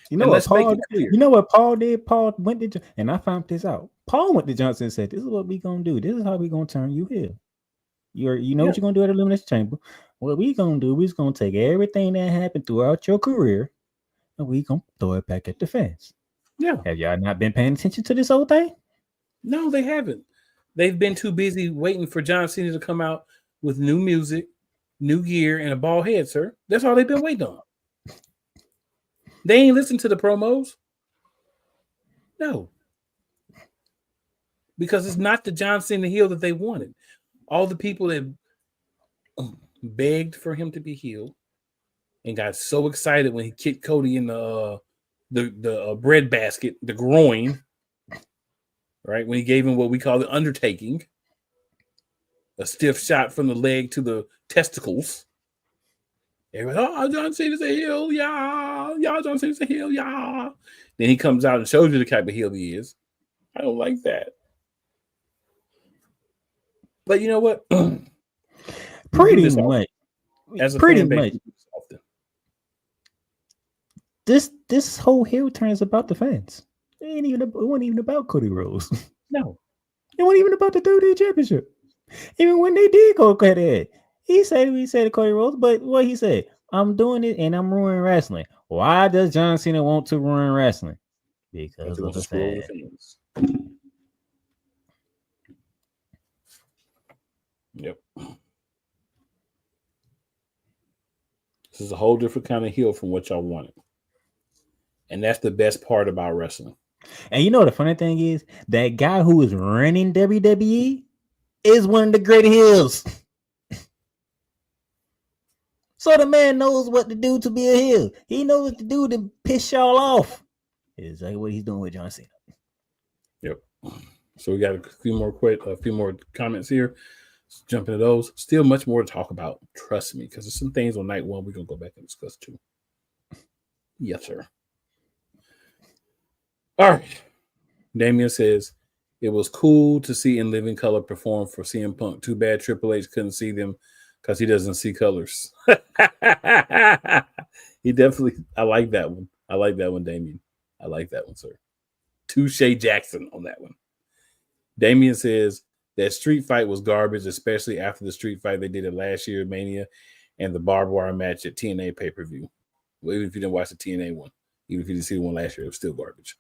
You know what Paul? You know what Paul did? Paul went to, and I found this out. Paul went to Johnson and said, "This is what we gonna do. This is how we gonna turn you heel. You know what you're gonna do at Elimination Chamber. What we gonna do? We's gonna take everything that happened throughout your career, and we gonna throw it back at the fans." Yeah. Have y'all not been paying attention to this whole thing? No, they haven't. They've been too busy waiting for John Cena to come out with new music, new gear, and a bald head, sir. That's all they've been waiting on. They ain't listened to the promos. No. Because it's not the John Cena heel that they wanted. All the people that begged for him to be heel and got so excited when he kicked Cody in the bread basket, the groin, right? When he gave him what we call the undertaking, a stiff shot from the leg to the testicles. Everybody, oh, John Cena's a heel, yeah, John Cena's a heel, yeah. Then he comes out and shows you the type of heel he is. I don't like that. But you know what? Pretty much. As a pretty fan base, much. This whole heel turn is about the fans. It wasn't even about Cody Rhodes. No. It wasn't even about the WWE Championship. Even when they did go head to head, he said to Cody Rhodes, but what he said, I'm doing it and I'm ruining wrestling. Why does John Cena want to ruin wrestling? Because of the fans. Yep. This is a whole different kind of heel from what y'all wanted. And that's the best part about wrestling. And you know the funny thing is, that guy who is running WWE is one of the great heels. So the man knows what to do to be a heel. He knows what to do to piss y'all off. Exactly what he's doing with John Cena. Yep. So we got a few more comments here. Let's jump into those. Still much more to talk about. Trust me, because there's some things on night one we're gonna go back and discuss too. Yes, sir. All right. Damien says it was cool to see In Living Color perform for CM Punk. Too bad Triple H couldn't see them because he doesn't see colors. He definitely. I like that one. I like that one, Damien. I like that one, sir. Touche Jackson on that one. Damien says that street fight was garbage, especially after the street fight they did at last year's Mania and the barbed wire match at TNA pay-per-view. Well, even if you didn't watch the TNA one, even if you didn't see the one last year, it was still garbage.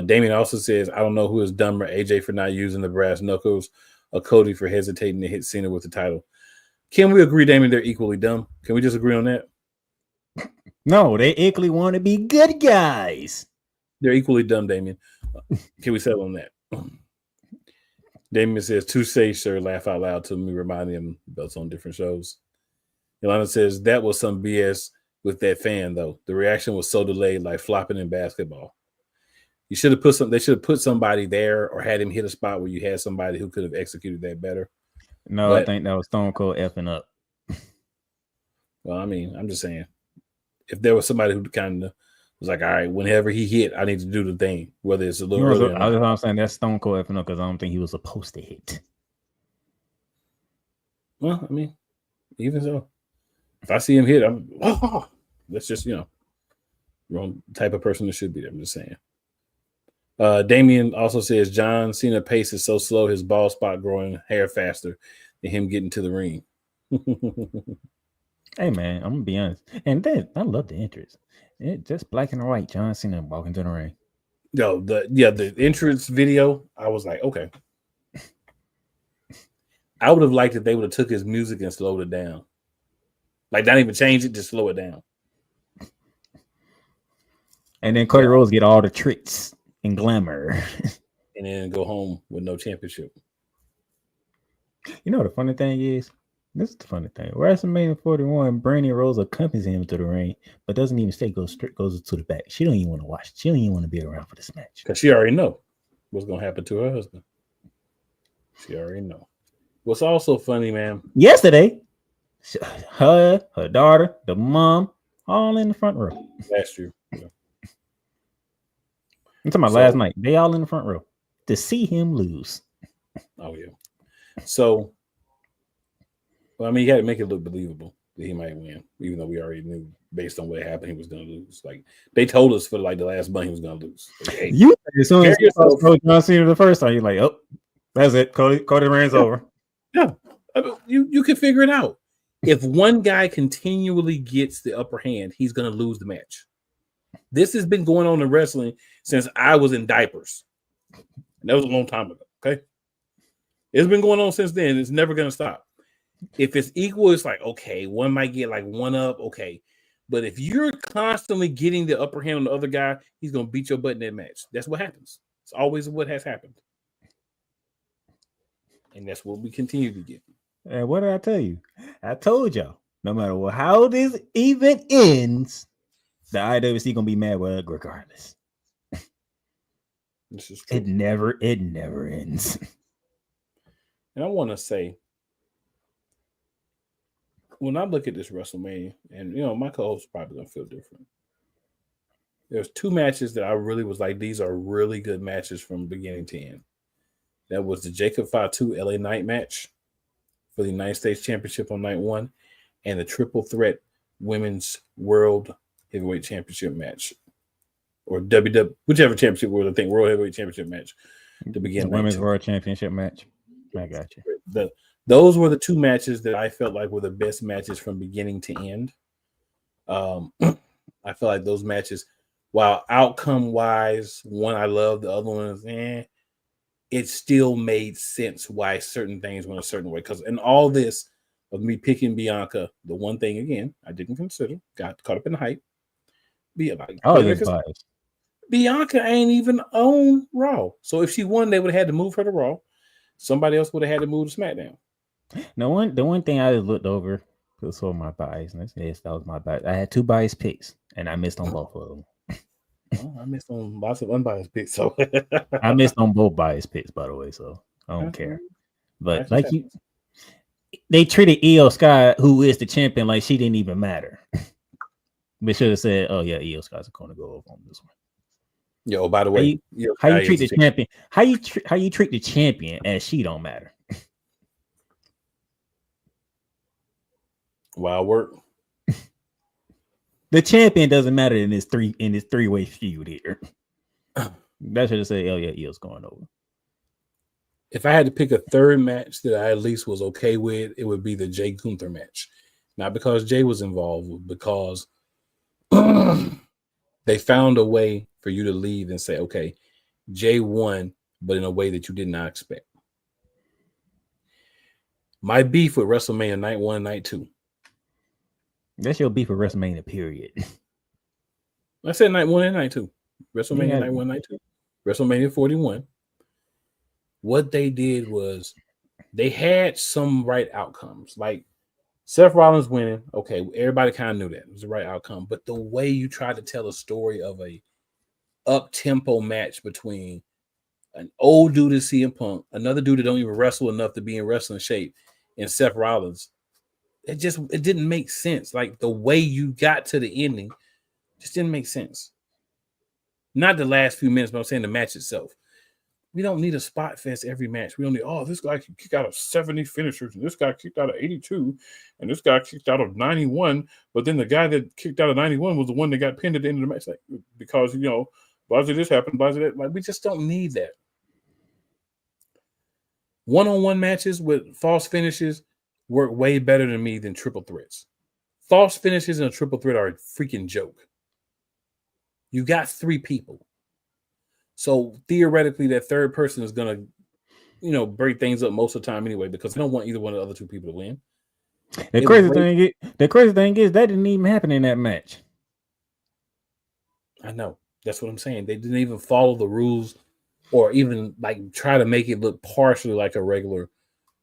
Damien also says, I don't know who is dumber, AJ for not using the brass knuckles or Cody for hesitating to hit Cena with the title. Can we agree, Damien, they're equally dumb? Can we just agree on that? No, they equally want to be good guys. They're equally dumb, Damien. Can we settle on that? Damien says, too safe, sir. Laugh out loud to me, reminding him belts on different shows. Yolanda says, that was some BS with that fan, though. The reaction was so delayed, like flopping in basketball. You should have they should have put somebody there or had him hit a spot where you had somebody who could have executed that better. No, I think that was Stone Cold effing up. Well, I mean, I'm just saying, if there was somebody who kind of was like, all right, whenever he hit, I need to do the thing, whether it's a little earlier. I'm saying that's Stone Cold effing up because I don't think he was supposed to hit. Well, I mean, even so, if I see him hit, that's just, wrong type of person that should be there. I'm just saying. Damien also says John Cena pace is so slow, his ball spot growing hair faster than him getting to the ring. Hey man, I'm gonna be honest, and then I love the entrance. It just black and white. John Cena walking to the ring. No, the entrance video. I was like, okay. I would have liked if they would have took his music and slowed it down, like not even change it, just slow it down. And then Cody Rhodes get all the tricks and glamour, and then go home with no championship. You know the funny thing is, this is the funny thing. WrestleMania 41, Brandy Rose accompanies him to the ring, but doesn't even stay. Goes to the back. She don't even want to watch. She don't even want to be around for this match because she already know what's gonna happen to her husband. She already know. What's also funny, man? Yesterday, her daughter, the mom, all in the front row. That's true. Yeah. I'm talking about last night. They all in the front row to see him lose. Oh yeah. So, well, I mean, you had to make it look believable that he might win, even though we already knew based on what happened he was going to lose. Like they told us for like the last month he was going to lose. Like, hey, you as soon as you saw John Cena the first time, you're like, oh, that's it. Cody Rhodes over. Yeah, I mean, you can figure it out. If one guy continually gets the upper hand, he's going to lose the match. This has been going on in wrestling since I was in diapers. And that was a long time ago. Okay. It's been going on since then. It's never going to stop. If it's equal, it's like, okay, one might get like one up. Okay. But if you're constantly getting the upper hand on the other guy, he's going to beat your butt in that match. That's what happens. It's always what has happened. And that's what we continue to get. And what did I tell you? I told y'all, no matter how this event ends, the IWC going to be mad with it regardless. This is true. It never ends. And I want to say, when I look at this WrestleMania, and my co-host is probably gonna feel different. There's two matches that I really was like, these are really good matches from beginning to end. That was the Jacob Fatu LA Knight match for the United States Championship on night one, and the triple threat Women's World Heavyweight Championship match, or WW, whichever championship was, I think World Heavyweight Championship match to begin. The Women's World Championship match. I got you. Those were the two matches that I felt like were the best matches from beginning to end. I feel like those matches, while outcome wise, one I love, the other one is it still made sense why certain things went a certain way. Because in all this of me picking Bianca, the one thing again I didn't consider, got caught up in the hype. Bianca ain't even on Raw. So if she won, they would have had to move her to Raw. Somebody else would have had to move to SmackDown. The one thing I just looked over was for my bias. And that was my bias. I had two bias picks, and I missed on both of them. Well, I missed on lots of unbiased picks, so I missed on both biased picks, by the way, so I don't care. But Actually, like they treated Io Sky, who is the champion, like she didn't even matter. They should have said, "Oh yeah, Io Sky's going to go over on this one." yo, by the How way, you treat the champion? How you treat the champion as she don't matter? Wild work. The champion doesn't matter in this three-way feud here. That should have said, "Oh yeah, Io's going over." If I had to pick a third match that I at least was okay with, it would be the Jay Gunther match. Not because Jay was involved, but because they found a way for you to leave and say, okay, Jay won, but in a way that you did not expect. My beef with WrestleMania Night 1 and Night 2. That's your beef with WrestleMania, period. I said Night 1 and Night 2. WrestleMania Night 1, Night 2. WrestleMania 41. What they did was they had some right outcomes. Like Seth Rollins winning, okay, everybody kind of knew that. It was the right outcome. But the way you try to tell a story of a up-tempo match between an old dude as CM Punk, another dude that don't even wrestle enough to be in wrestling shape, and Seth Rollins, it didn't make sense. Like the way you got to the ending just didn't make sense. Not the last few minutes, but I'm saying the match itself. We don't need a spot fest every match. We don't need, this guy kicked out of 70 finishers, and this guy kicked out of 82, and this guy kicked out of 91. But then the guy that kicked out of 91 was the one that got pinned at the end of the match, like, because why did this happen? Why did that? Like, we just don't need that. One-on-one matches with false finishes work way better to me than triple threats. False finishes in a triple threat are a freaking joke. You got 3 people. So theoretically, that third person is going to, break things up most of the time anyway, because they don't want either one of the other 2 people to win. The crazy thing is that didn't even happen in that match. I know. That's what I'm saying. They didn't even follow the rules or even like try to make it look partially like a regular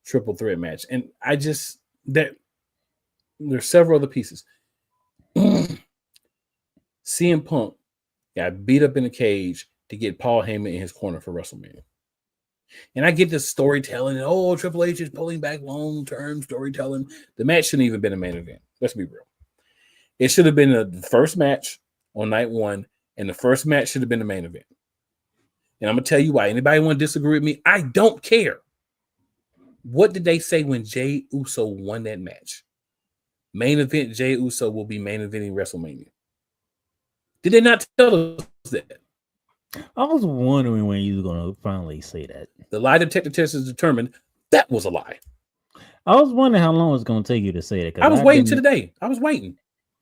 triple threat match. And there's several other pieces. CM Punk got beat up in a cage to get Paul Heyman in his corner for WrestleMania. And I get this storytelling. Triple H is pulling back long-term storytelling. The match shouldn't even been a main event. Let's be real. It should have been the first match on night 1, and the first match should have been the main event. And I'm going to tell you why. Anybody want to disagree with me? I don't care. What did they say when Jey Uso won that match? Main event Jey Uso will be main eventing WrestleMania. Did they not tell us that? I was wondering when you were going to finally say that. The lie detector test has determined that was a lie. I was wondering how long it's going to take you to say that. I was waiting to the day. I was waiting.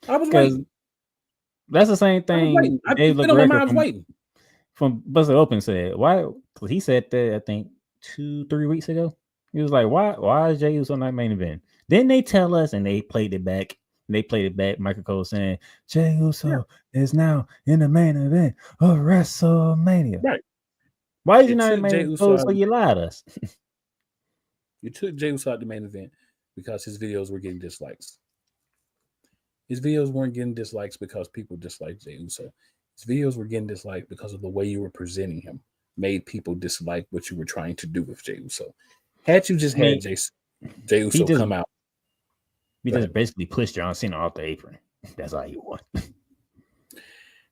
That's the same thing. Dave LaGreca from Busted Open said. Why? Because he said that, I think, 2-3 weeks ago. He was like, why is Jey Uso not main event? Then they tell us, and they played it back. Michael Cole saying, Jey Uso is now in the main event of WrestleMania. Right. Why is he not in the main event? So you lied to us. You took Jey Uso out the main event because his videos were getting dislikes. His videos weren't getting dislikes because people disliked Jey Uso. His videos were getting disliked because of the way you were presenting him. Made people dislike what you were trying to do with Jey Uso. Had you just had Jey Uso come out. He just basically pushed John Cena off the apron. That's all you want.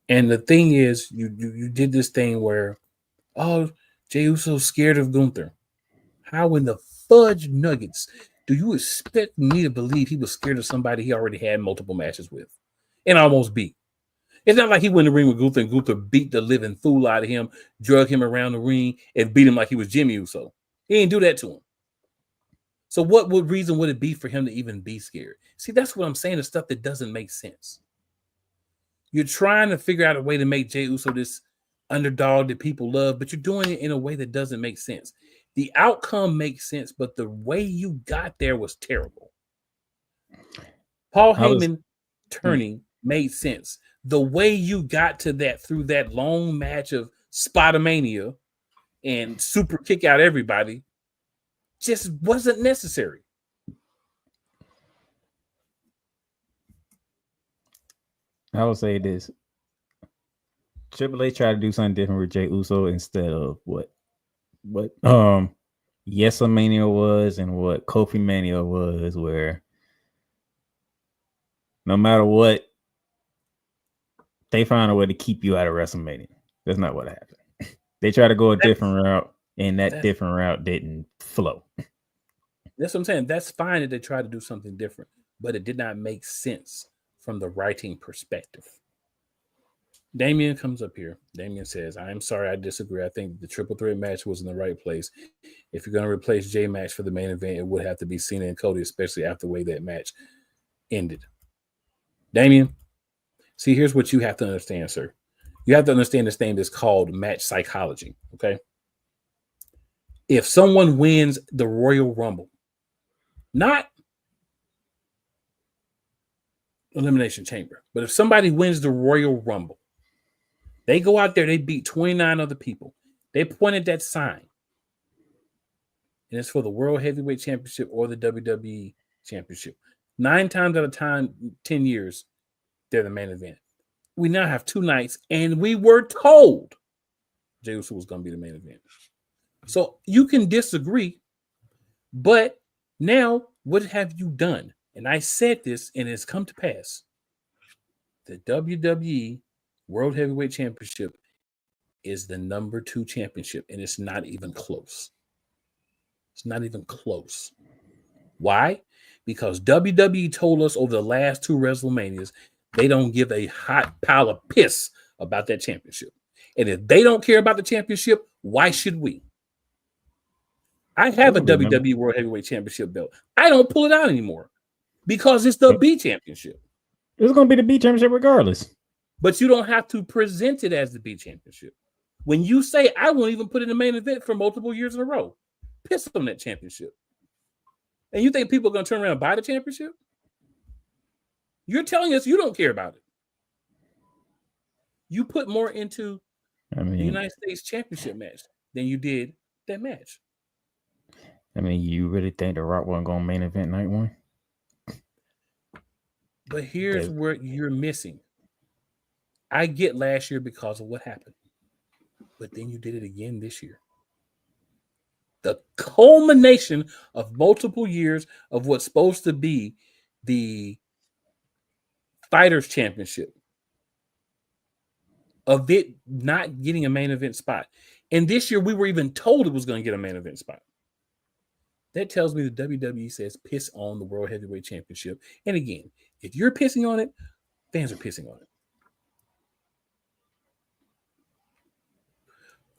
And the thing is, you did this thing where, Jey Uso's scared of Gunther. How in the fudge nuggets do you expect me to believe he was scared of somebody he already had multiple matches with and almost beat? It's not like he went in the ring with Gunther and Gunther beat the living fool out of him, drug him around the ring, and beat him like he was Jimmy Uso. He didn't do that to him. So what reason would it be for him to even be scared? See, that's what I'm saying, the stuff that doesn't make sense. You're trying to figure out a way to make Jey Uso this underdog that people love, but you're doing it in a way that doesn't make sense. The outcome makes sense, but the way you got there was terrible. Paul Heyman turning made sense. The way you got to that through that long match of Spotomania and super kick out everybody just wasn't necessary. I will say this. Triple H tried to do something different with Jey Uso instead of what Mania was and what Kofi Mania was, where no matter what, they found a way to keep you out of WrestleMania. That's not what happened. They tried to go a different route, and that different route didn't flow. That's what I'm saying. That's fine that they tried to do something different, but it did not make sense from the writing perspective. Damian comes up here. Damian says, I'm sorry, I disagree. I think the triple threat match was in the right place. If you're going to replace J-Max for the main event, it would have to be Cena and Cody, especially after the way that match ended. Damian, see, here's what you have to understand, sir. You have to understand this thing that's called match psychology, okay? If someone wins the Royal Rumble, not Elimination Chamber, but if somebody wins the Royal Rumble, they go out there, they beat 29 other people. They pointed that sign. And it's for the World Heavyweight Championship or the WWE Championship. 9 times out of time, 10 years, they're the main event. We now have 2 nights, and we were told Jey Uso was going to be the main event. So you can disagree, but now what have you done? And I said this, and it's come to pass. The WWE World Heavyweight Championship is the number 2 championship, and it's not even close. It's not even close. Why? Because WWE told us over the last 2 WrestleManias, they don't give a hot pile of piss about that championship. And if they don't care about the championship, why should we? I have a WWE World Heavyweight Championship belt. I don't pull it out anymore because it's the B Championship. It's going to be the B Championship regardless. But you don't have to present it as the B Championship. When you say, I won't even put it in the main event for multiple years in a row, piss on that championship. And you think people are going to turn around and buy the championship? You're telling us you don't care about it. You put more into the United States Championship match than you did that match. I mean, you really think The Rock wasn't going to main event night 1? But here's where you're missing. I get last year because of what happened. But then you did it again this year. The culmination of multiple years of what's supposed to be the Fighters Championship, of it not getting a main event spot. And this year we were even told it was going to get a main event spot. That tells me the WWE says piss on the World Heavyweight Championship. And again, if you're pissing on it, fans are pissing on it.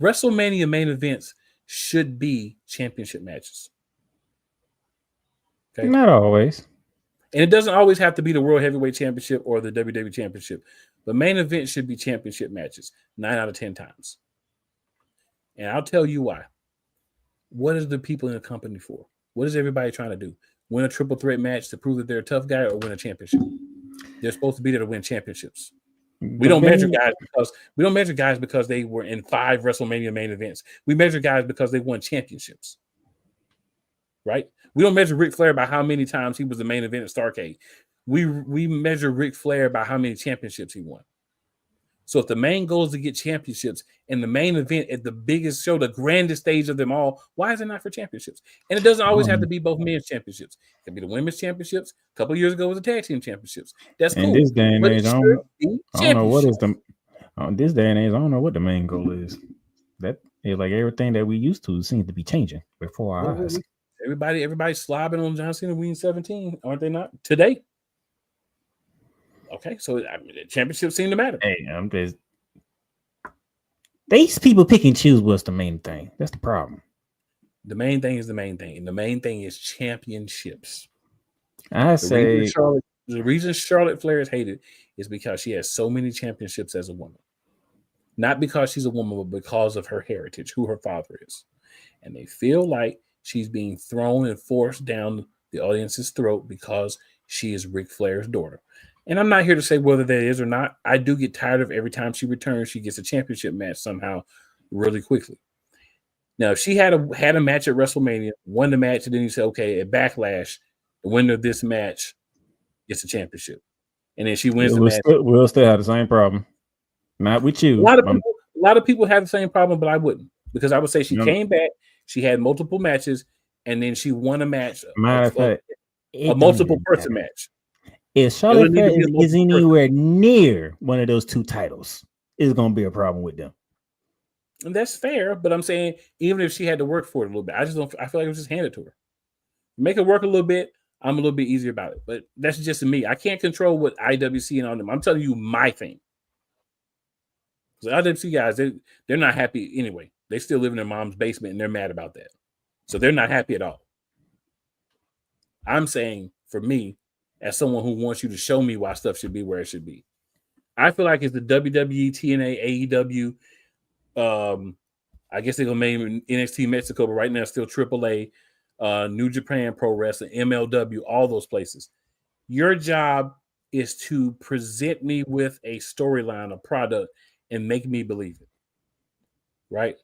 WrestleMania main events should be championship matches. Okay? Not always. And it doesn't always have to be the World Heavyweight Championship or the WWE Championship. But main event should be championship matches 9 out of 10 times. And I'll tell you why. What is the people in the company for? What is everybody trying to do? Win a triple threat match to prove that they're a tough guy or win a championship? They're supposed to be there to win championships. We don't measure guys because they were in 5 WrestleMania main events. We measure guys because they won championships. Right? We don't measure Ric Flair by how many times he was the main event at Starrcade. We measure Ric Flair by how many championships he won. So if the main goal is to get championships and the main event at the biggest show, the grandest stage of them all, why is it not for championships? And it doesn't always have to be both men's championships. It can be the women's championships. A couple of years ago, it was the tag team championships. That's cool. In this day and age, I don't know what is this day and age. I don't know what the main goal is. That is like everything that we used to seems to be changing before our eyes. Everybody's slobbing on John Cena winning 17, aren't they not? Today. Okay, so the championships seem to matter. Hey, I'm just these people pick and choose what's the main thing. That's the problem. The main thing is the main thing, and the main thing is championships. The reason Charlotte Flair is hated is because she has so many championships as a woman. Not because she's a woman, but because of her heritage, who her father is. And they feel like she's being thrown and forced down the audience's throat because she is Ric Flair's daughter. And I'm not here to say whether that is or not. I do get tired of every time she returns, she gets a championship match somehow really quickly. Now, if she had a match at WrestleMania, won the match, and then you say, okay, at Backlash, the winner of this match gets a championship. And then she wins the match. We'll still have the same problem. Not with A you. lot of people have the same problem, but I wouldn't, because I would say she came back, she had multiple matches, and then she won a match, Matter of fact, a multiple person match. If Charlotte Flair is anywhere near one of those 2 titles, it's gonna be a problem with them. And that's fair, but I'm saying even if she had to work for it a little bit, I feel like it was just handed to her. Make it work a little bit, I'm a little bit easier about it. But that's just me. I can't control what IWC and all them. I'm telling you my thing. The IWC guys, they're not happy anyway. They still live in their mom's basement and they're mad about that. So they're not happy at all. I'm saying, for me, as someone who wants you to show me why stuff should be where it should be, I feel like it's the WWE, TNA, AEW. I guess they're gonna make NXT Mexico, but right now it's still AAA, New Japan Pro Wrestling, MLW, all those places. Your job is to present me with a storyline, a product, and make me believe it. Right?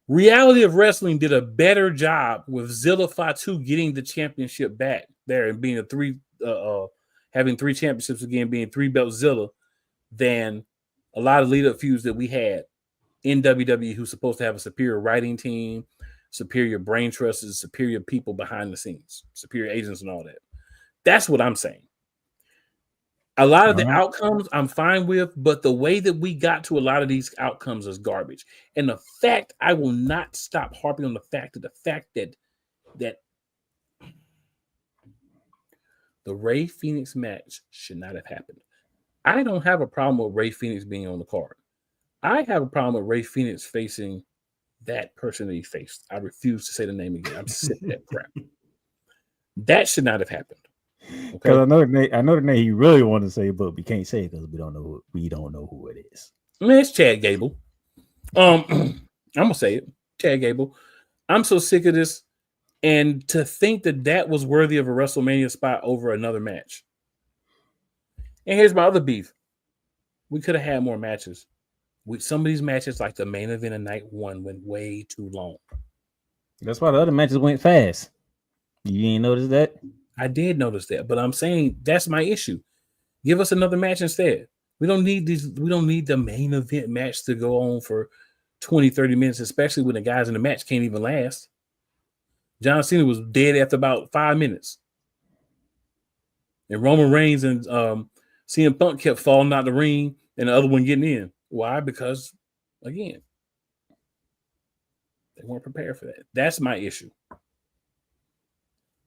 Reality of Wrestling did a better job with Zilla Fatu getting the championship back there and being having 3 championships again, being 3-belt Zilla, than a lot of lead-up feuds that we had in WWE, who's supposed to have a superior writing team, superior brain trusts, superior people behind the scenes, superior agents and all that. That's what I'm saying. A lot of the outcomes I'm fine with, but the way that we got to a lot of these outcomes is garbage. And the fact, I will not stop harping on the fact that the Rey Fenix match should not have happened. I don't have a problem with Rey Fenix being on the card. I have a problem with Rey Fenix facing that person that he faced. I refuse to say the name again. I'm sick of that crap. That should not have happened. Because I know the name he really wanted to say, but we can't say it because we don't know who it is. Man, it's Chad Gable. I'm gonna say it, Chad Gable. I'm so sick of this, and to think that was worthy of a WrestleMania spot over another match. And here's my other beef: we could have had more matches. With some of these matches, like the main event of night 1, went way too long. That's why the other matches went fast. You ain't noticed that? I did notice that, but I'm saying that's my issue. Give us another match instead. We don't need the main event match to go on for 20, 30 minutes, especially when the guys in the match can't even last. John Cena was dead after about 5 minutes. And Roman Reigns and CM Punk kept falling out the ring and the other one getting in. Why? Because, again, they weren't prepared for that. That's my issue.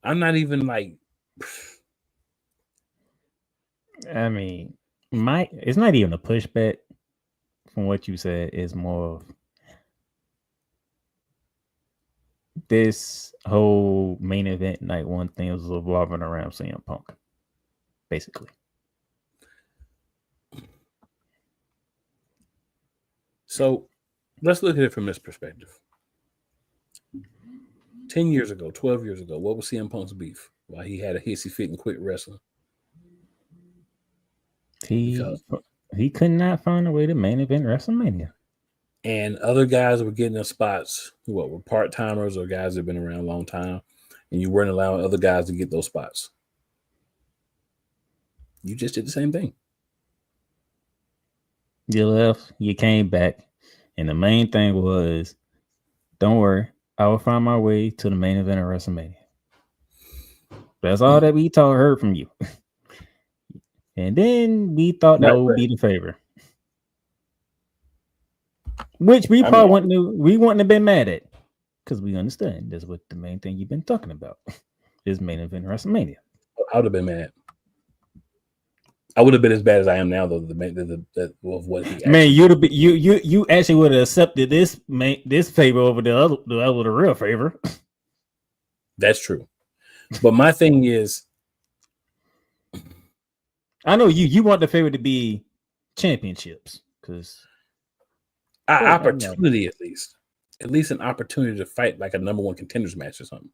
I'm not even like... I mean, it's not even a pushback from what you said. It's more of this whole main event night 1 thing was revolving around CM Punk, basically. So let's look at it from this perspective. 10 years ago, 12 years ago, what was CM Punk's beef? Why he had a hissy fit and quit wrestling? He could not find a way to main event WrestleMania. And other guys were getting their spots, were part-timers or guys that have been around a long time, and you weren't allowing other guys to get those spots. You just did the same thing. You left, you came back, and the main thing was, don't worry, I will find my way to the main event of WrestleMania. That's all that we heard from you. And then we thought that would be the favor. Which we probably wouldn't have been mad at. Because we understand that's what the main thing you've been talking about is main event WrestleMania. I would have been mad. I would have been as bad as I am now, though. Of what he man, you actually would have accepted this favor over the real favor. That's true. But my thing is, I know you want the favor to be championships because opportunity at least an opportunity to fight like a number 1 contenders match or something.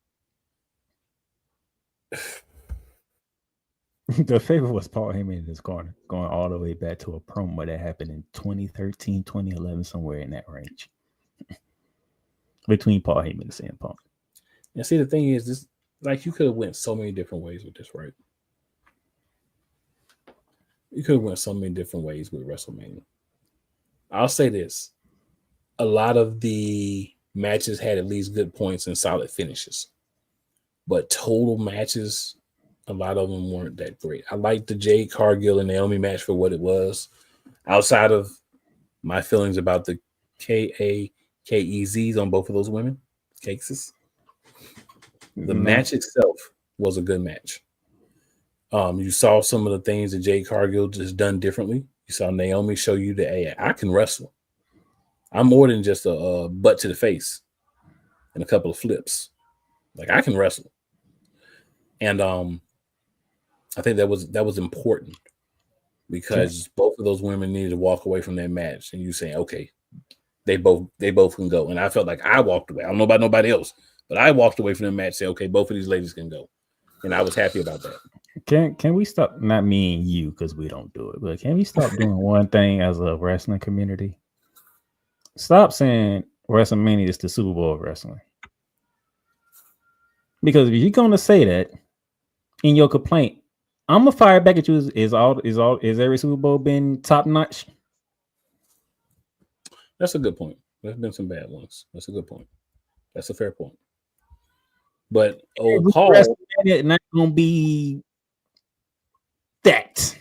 The favor was Paul Heyman in his corner, going all the way back to a promo that happened in 2013, 2011, somewhere in that range. Between Paul Heyman and CM Punk. And see, the thing is, this, like, you could have went so many different ways with this, right? You could have went so many different ways with WrestleMania. I'll say this: a lot of the matches had at least good points and solid finishes, but total matches, a lot of them weren't that great. I liked the Jade Cargill and Naomi match for what it was. Outside of my feelings about the KAKEZs on both of those women, cases, the match itself was a good match. You saw some of the things that Jade Cargill just done differently. You saw Naomi show you that, hey, I can wrestle. I'm more than just a butt to the face and a couple of flips. Like, I can wrestle. And I think that was important because both of those women needed to walk away from that match, and you saying, okay, they both can go. And I felt like I walked away. I don't know about nobody else, but I walked away from the match saying, okay, both of these ladies can go. And I was happy about that. Can we stop? Not me and you, because we don't do it, but can we stop doing one thing as a wrestling community? Stop saying WrestleMania is the Super Bowl of wrestling. Because if you're gonna say that in your complaint, I'm gonna fire back at you. Is every Super Bowl been top notch? That's a good point. There's been some bad ones. That's a good point. That's a fair point. But WrestleMania not gonna be that.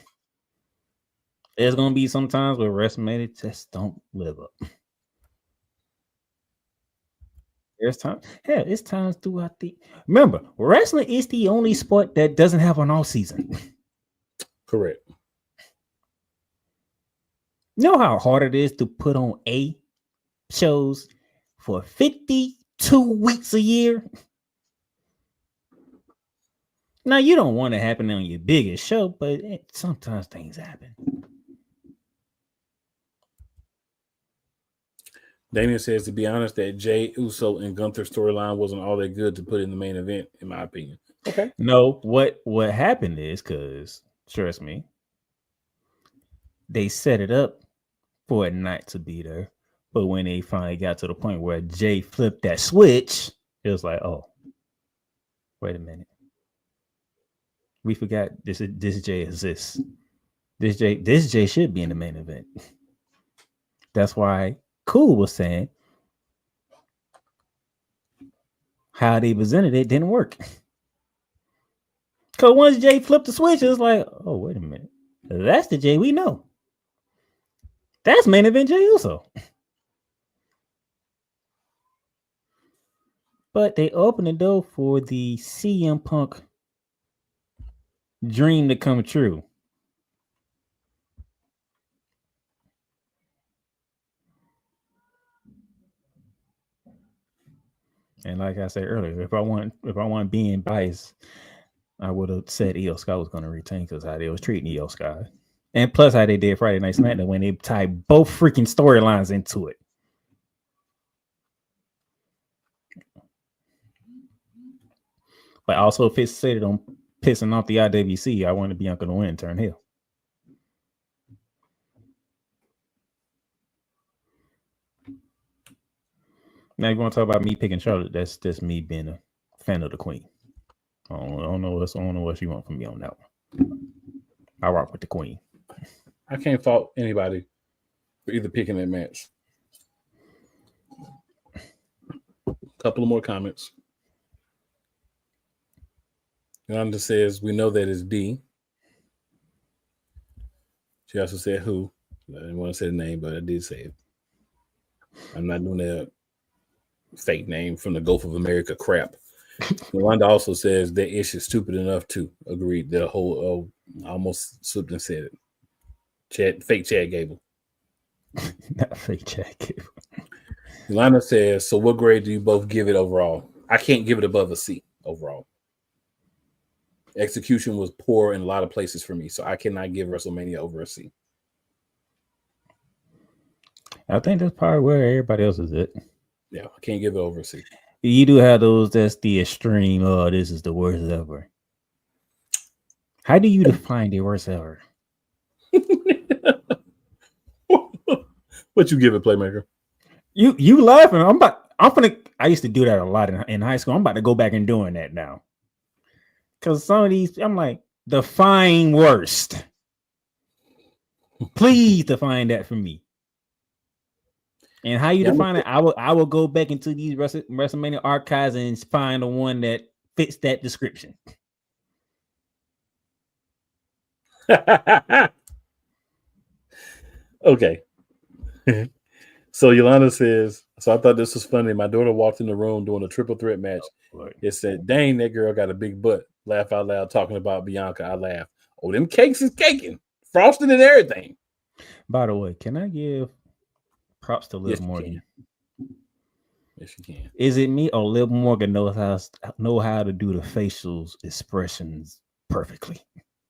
There's gonna be some times where WrestleMania just don't live up. There's time. Hell, it's times throughout the. Remember, wrestling is the only sport that doesn't have an off season. Correct. You know how hard it is to put on shows for 52 weeks a year? Now, you don't want it happening on your biggest show, but sometimes things happen. Damien says, to be honest, that Jay Uso and Gunther storyline wasn't all that good to put in the main event, in my opinion. Okay. No, what happened is, because, trust me, they set it up for it not to be there. But when they finally got to the point where Jay flipped that switch, it was like, oh, wait a minute. We forgot this Jay exists. This Jay should be in the main event. That's why Cool was saying how they presented it didn't work. Because once Jay flipped the switch, it was like, oh, wait a minute. That's the Jay we know. That's main event Jay Uso. But they opened the door for the CM Punk dream to come true. And like I said earlier, if I want being biased, I would have said Io Sky was going to retain because how they was treating Io Sky. And plus how they did Friday Night SmackDown when they tied both freaking storylines into it. But also fixated on pissing off the IWC. I want to Bianca to win, turn heel. Now you want to talk about me picking Charlotte? That's just me being a fan of the Queen. I don't know what you want from me on that one. I rock with the Queen. I can't fault anybody for either picking that match. A couple of more comments. Yolanda says, we know that it's D. She also said who. I didn't want to say the name, but I did say it. I'm not doing that fake name from the Gulf of America crap. Yolanda also says that Ish is stupid enough to agree. The whole I almost slipped and said it. Fake Chad Gable. Not fake Chad Gable. Yolanda says, so what grade do you both give it overall? I can't give it above a C overall. Execution was poor in a lot of places for me, so I cannot give WrestleMania over a C. I think that's probably where everybody else is at. Yeah, I can't give it over a C. You do have those that's the extreme, oh, this is the worst ever. How do you define the worst ever? What you give it, Playmaker? You laughing. I used to do that a lot in high school. I'm about to go back and doing that now. Because some of these, I'm like, define worst. Please define that for me. And how you define it? I will go back into these WrestleMania archives and find the one that fits that description. Okay. So Yolanda says, so I thought this was funny. My daughter walked in the room doing a triple threat match. It said, dang, that girl got a big butt. Laugh out loud talking about Bianca. I laugh. Oh, them cakes is caking. Frosted and everything. By the way, can I give props to Liv Morgan? Yes, you can. Is it me or Liv Morgan know how to do the facial expressions perfectly?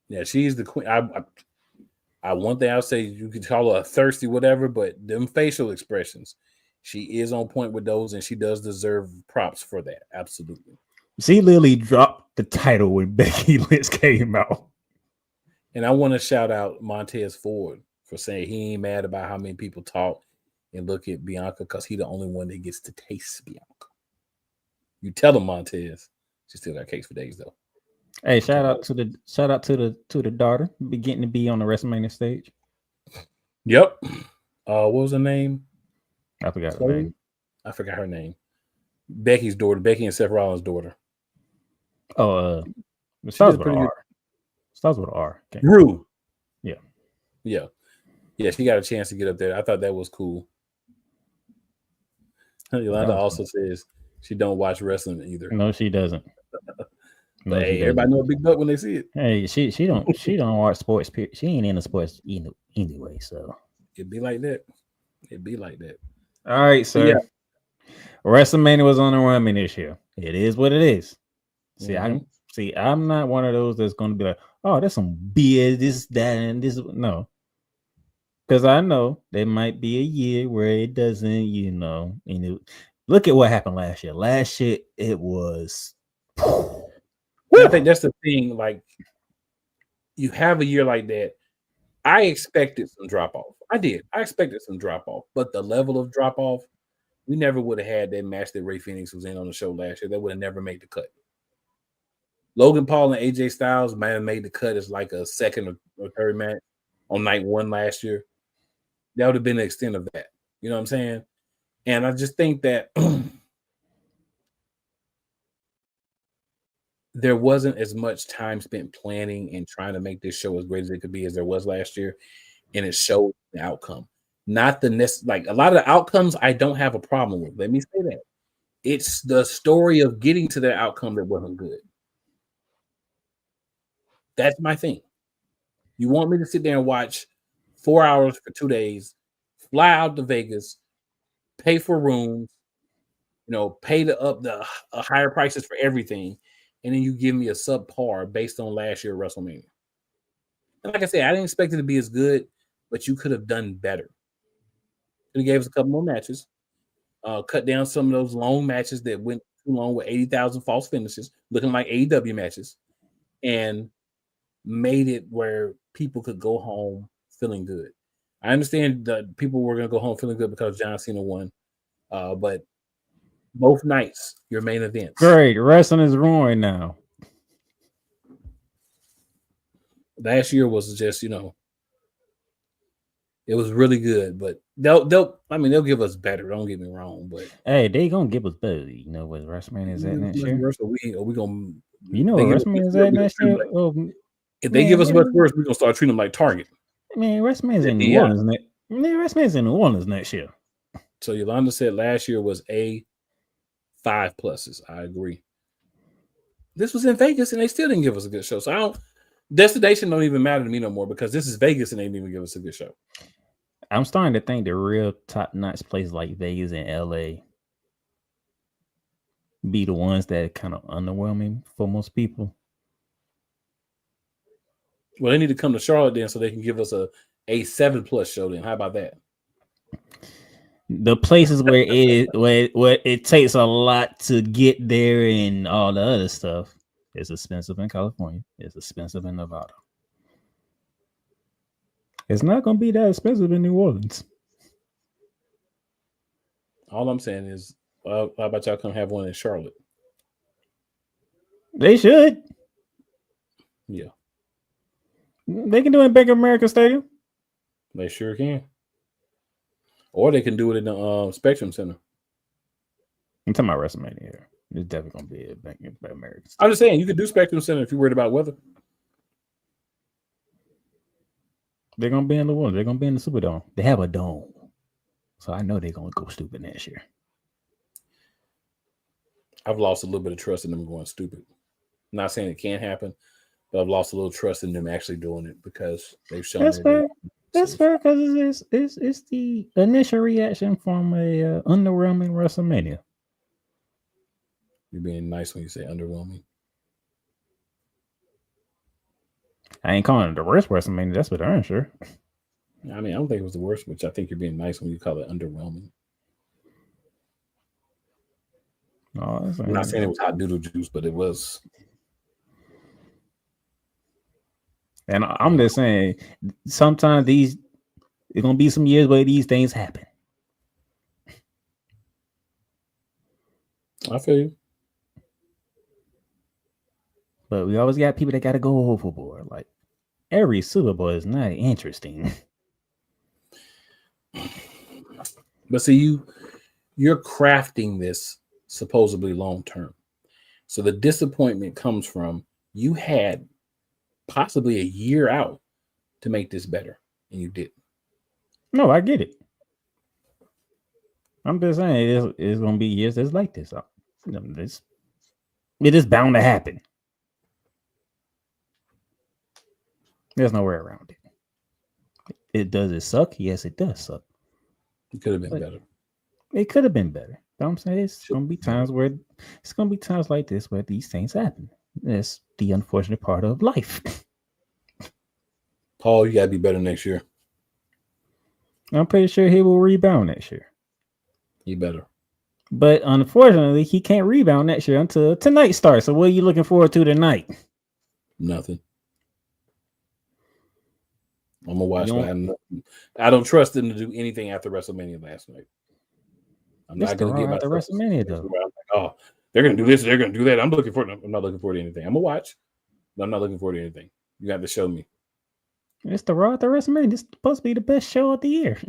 Yeah, she's the queen. I one thing I'll say, you could call her a thirsty whatever, but them facial expressions, she is on point with those, and she does deserve props for that. Absolutely. She literally dropped the title when Becky Lynch came out. And I want to shout out Montez Ford for saying he ain't mad about how many people talk and look at Bianca because he's the only one that gets to taste Bianca. You tell him, Montez. She still got cakes for days though. Hey, shout out to the daughter getting to be on the WrestleMania stage. Yep. What was her name? I forgot her name. I forgot her name. Becky's daughter. Becky and Seth Rollins' daughter. Oh, it starts with an R. Starts with an R. Okay. Drew. Yeah. She got a chance to get up there. I thought that was cool. Yolanda also says she don't watch wrestling either. No, she doesn't. But hey, everybody know a big butt when they see it. Hey, she don't watch sports. She ain't into sports anyway. So it'd be like that. All right, sir. Yeah. WrestleMania was on the run this year. It is what it is. See, I'm not one of those that's going to be like, oh, there's some BS, this, that, and this. No, because I know there might be a year where it doesn't. Look at what happened last year. Last year it was. I think that's the thing. Like, you have a year like that. I expected some drop off. I did. I expected some drop off, but the level of drop off, we never would have had that match that Ray Phoenix was in on the show last year. That would have never made the cut. Logan Paul and AJ Styles might have made the cut as like a second or third match on night one last year. That would have been the extent of that. You know what I'm saying? And I just think that there wasn't as much time spent planning and trying to make this show as great as it could be as there was last year. And it showed the outcome. Not the like a lot of the outcomes I don't have a problem with. Let me say that. It's the story of getting to that outcome that wasn't good. That's my thing. You want me to sit there and watch 4 hours for 2 days, fly out to Vegas, pay for rooms, pay the higher prices for everything, and then you give me a subpar based on last year's WrestleMania. And like I said, I didn't expect it to be as good, but you could have done better. It gave us a couple more matches, cut down some of those long matches that went too long with 80,000 false finishes, looking like AEW matches, and made it where people could go home feeling good. I understand that people were going to go home feeling good because John Cena won, but both nights, your main events. Great. Wrestling is ruined now. Last year was just, it was really good, but they'll give us better. Don't get me wrong, but hey, they gonna give us better. You know what WrestleMania is at next year? We gonna, what WrestleMania is at next year? If they give us much worse, we're gonna start treating them like Target. Man, WrestleMania's in New Orleans. WrestleMania's in New Orleans next year. So Yolanda said last year was a 5+. I agree. This was in Vegas and they still didn't give us a good show. So destination don't even matter to me no more because this is Vegas and they didn't even give us a good show. I'm starting to think the real top-notch places like Vegas and LA be the ones that are kind of underwhelming for most people. Well, they need to come to Charlotte then so they can give us a 7+ show then. How about that? The places where it is where it takes a lot to get there and all the other stuff. It's expensive in California. It's expensive in Nevada. It's not going to be that expensive in New Orleans. All I'm saying is, how about y'all come have one in Charlotte? They should. Yeah. They can do it in Bank of America Stadium. They sure can. Or they can do it in the Spectrum Center. I'm talking about WrestleMania here. It's definitely gonna be a big American. I'm just saying you could do Spectrum Center if you're worried about weather. They're gonna be in the one. They're gonna be in the Superdome. They have a dome, so I know they're gonna go stupid next year. I've lost a little bit of trust in them going stupid. I'm not saying it can't happen, but I've lost a little trust in them actually doing it because they've shown That's fair. That's fair because it's the initial reaction from a underwhelming WrestleMania. You're being nice when you say underwhelming. I ain't calling it the worst WrestleMania. That's for darn sure. I mean, I don't think it was the worst, which I think you're being nice when you call it underwhelming. Oh, I'm not saying it was hot doodle juice, but it was. And I'm just saying, sometimes it's gonna be some years where these things happen. I feel you. But we always got people that got to go overboard. Like every Super Bowl is not interesting. But see, you're crafting this supposedly long term. So the disappointment comes from you had possibly a year out to make this better, and you didn't. No, I get it. I'm just saying it's gonna be years that's like this. It is bound to happen. There's no way around it. Does it suck? Yes, it does suck. It could have been better. It could have been better. I'm saying it's gonna be times like this where these things happen. That's the unfortunate part of life. Paul, you gotta be better next year. I'm pretty sure he will rebound next year. You better. But unfortunately, he can't rebound next year until tonight starts. So what are you looking forward to tonight? Nothing. I'm gonna watch. I don't trust them to do anything after WrestleMania last night. I'm not gonna get myself after WrestleMania though. I'm like, oh, they're gonna do this, they're gonna do that. I'm not looking forward to anything. I'm gonna watch, but I'm not looking forward to anything. You have to show me. It's the Raw at the WrestleMania. This is supposed to be the best show of the year.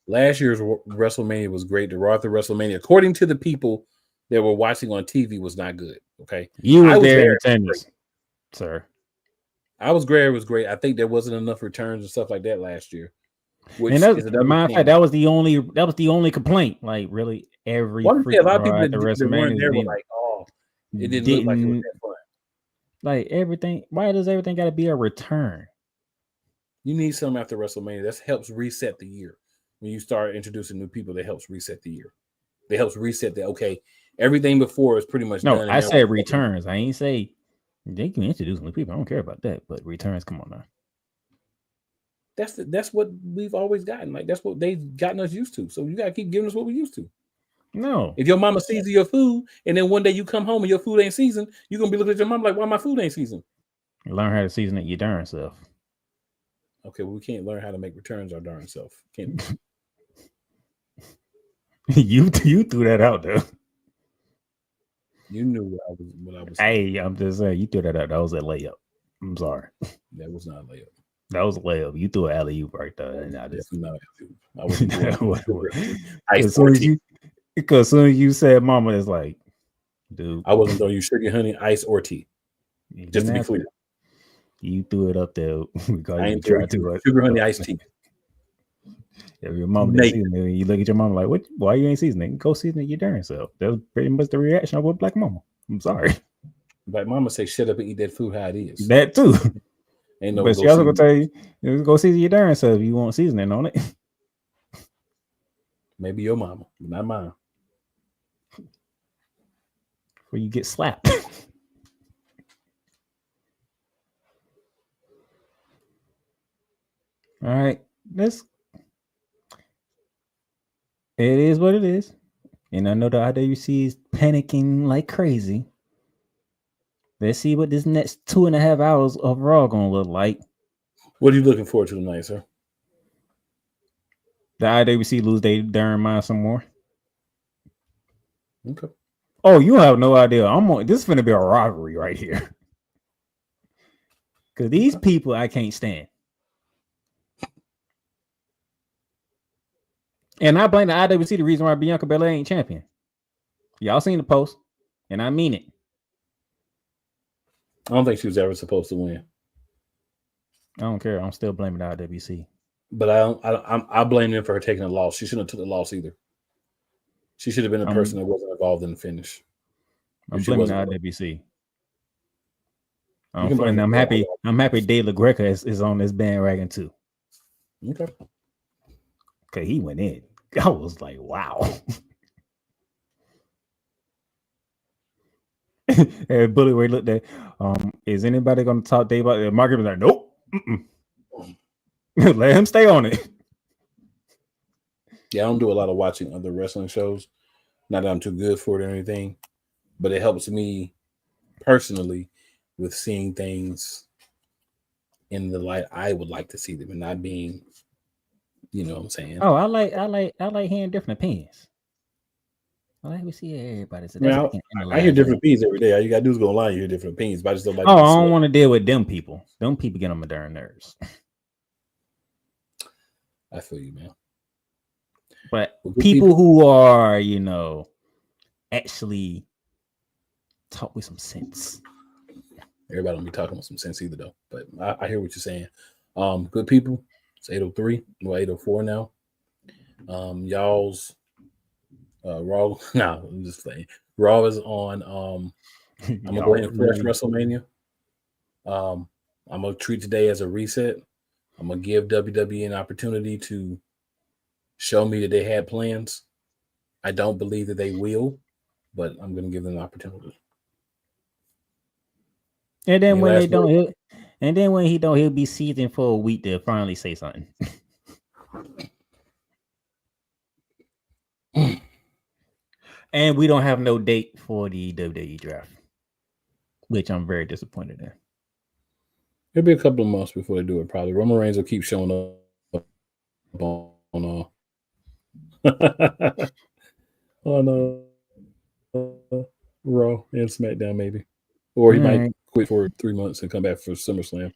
Last year's WrestleMania was great. The Raw at the WrestleMania, according to the people that were watching on TV, was not good. Okay, I was there in attendance, sir. I was great. It was great. I think there wasn't enough returns and stuff like that last year. Which and that's, matter of fact, that was the only complaint. Like really, every a lot of people that weren't there were like, "Oh, it didn't look like it was that fun." Like everything. Why does everything got to be a return? You need something after WrestleMania that helps reset the year. When you start introducing new people, that helps reset the year. That helps reset that. Okay, everything before is pretty much done. No, I said returns. I ain't say they can introduce new people. I don't care about that. But returns, come on now. That's what we've always gotten. Like that's what they've gotten us used to. So you gotta keep giving us what we used to. No. If your mama seasons your food and then one day you come home and your food ain't seasoned, you're gonna be looking at your mom like, why my food ain't seasoned? Learn how to season it your darn self. Okay, well, we can't learn how to make returns our darn self. Can't you threw that out there. You knew what I was saying. Hey, I'm just saying you threw that out. That was a layup. I'm sorry. That was not a layup. That was a layup. You threw an alley-oop right there. And I just I wasn't doing because as soon as you said mama, it's like, dude. I wasn't throwing you sugar, honey, ice, or tea. Just to be clear. You threw it up there because I ain't tried to sugar, honey, iced tea. If your mom didn't season it, you look at your mom like, "What? Why you ain't seasoning? Go season it your darn self." That was pretty much the reaction of what Black Mama. I'm sorry. Black Mama say, "Shut up and eat that food how it is." That too. Ain't no. But she also gonna tell you, "Go season your darn self if you want seasoning on it." Maybe your mama, but not mine. Before you get slapped. All right, it is what it is. And I know the IWC is panicking like crazy. Let's see what this next 2.5 hours of Raw gonna look like. What are you looking forward to tonight, sir? The IWC lose their darn mind some more. Okay. Oh, you have no idea. This is gonna be a rivalry right here. Because these people I can't stand. And I blame the IWC the reason why Bianca Belair ain't champion. Y'all seen the post, and I mean it. I don't think she was ever supposed to win. I don't care. I'm still blaming the IWC. But I blame them for her taking a loss. She shouldn't have took the loss either. She should have been a person that wasn't involved in the finish. I'm blaming the IWC. You can blame And I'm happy. I'm happy Dave LaGreca is on this bandwagon too. Okay. Okay, he went in. I was like, wow. And Bully Ray looked at, is anybody going to talk Dave about it? Margaret was like, nope. Let him stay on it. Yeah, I don't do a lot of watching other wrestling shows. Not that I'm too good for it or anything, but it helps me personally with seeing things in the light I would like to see them and not being, you know what I'm saying? Oh, I like hearing different opinions. I like we see everybody. So I hear different opinions every day. All you gotta do is go online, you hear different opinions, but I just don't like. Oh, I don't want to deal with them people. Them people get on my darn nerves. I feel you, man. But people who are, you know, actually talk with some sense. Everybody don't be talking with some sense either, though. But I hear what you're saying. Good people. It's 8:03. Well, 8:04 now. Y'all's Raw. No, I'm just saying. Raw is on. I'm gonna go ahead and flash WrestleMania. I'm gonna treat today as a reset. I'm gonna give WWE an opportunity to show me that they had plans. I don't believe that they will, but I'm gonna give them an opportunity. And then when they don't, he'll be seething for a week to finally say something. And we don't have no date for the WWE draft, which I'm very disappointed in. It'll be a couple of months before they do it. Probably Roman Reigns will keep showing up on Raw and SmackDown, maybe, or he might quit for 3 months and come back for SummerSlam.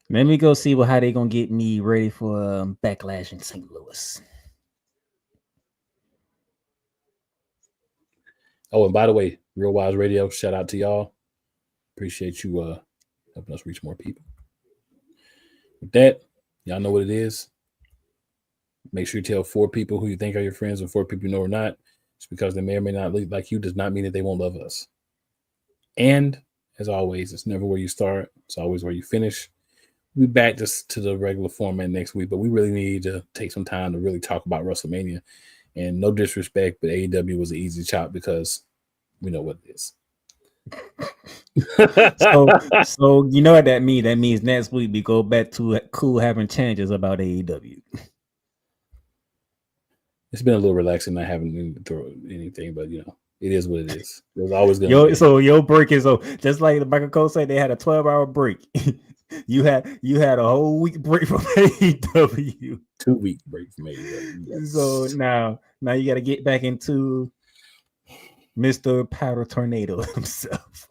Let me go see how they gonna get me ready for Backlash in St. Louis. Oh, and by the way, Real Wise Radio, shout out to y'all. Appreciate you helping us reach more people. With that, y'all know what it is. Make sure you tell 4 people who you think are your friends and 4 people you know or not. Just because they may or may not like you does not mean that they won't love us. And as always, it's never where you start. It's always where you finish. We'll be back just to the regular format next week, but we really need to take some time to really talk about WrestleMania. And no disrespect, but AEW was an easy chop because we know what it is. so you know what that means? That means next week we go back to cool having changes about AEW. It's been a little relaxing not having to throw anything, but you know, it is what it is. There's always going to be. So your break is just like Michael Cole said, they had a 12-hour break. You had a whole week break from AEW. 2-week break from AEW. Yes. So now you got to get back into Mr. Powder Tornado himself.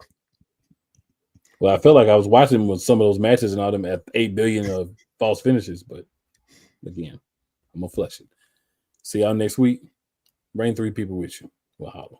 Well, I felt like I was watching with some of those matches and all them at 8 billion of false finishes, but again, I'm gonna flush it. See y'all next week. Bring 3 people with you. We'll holler.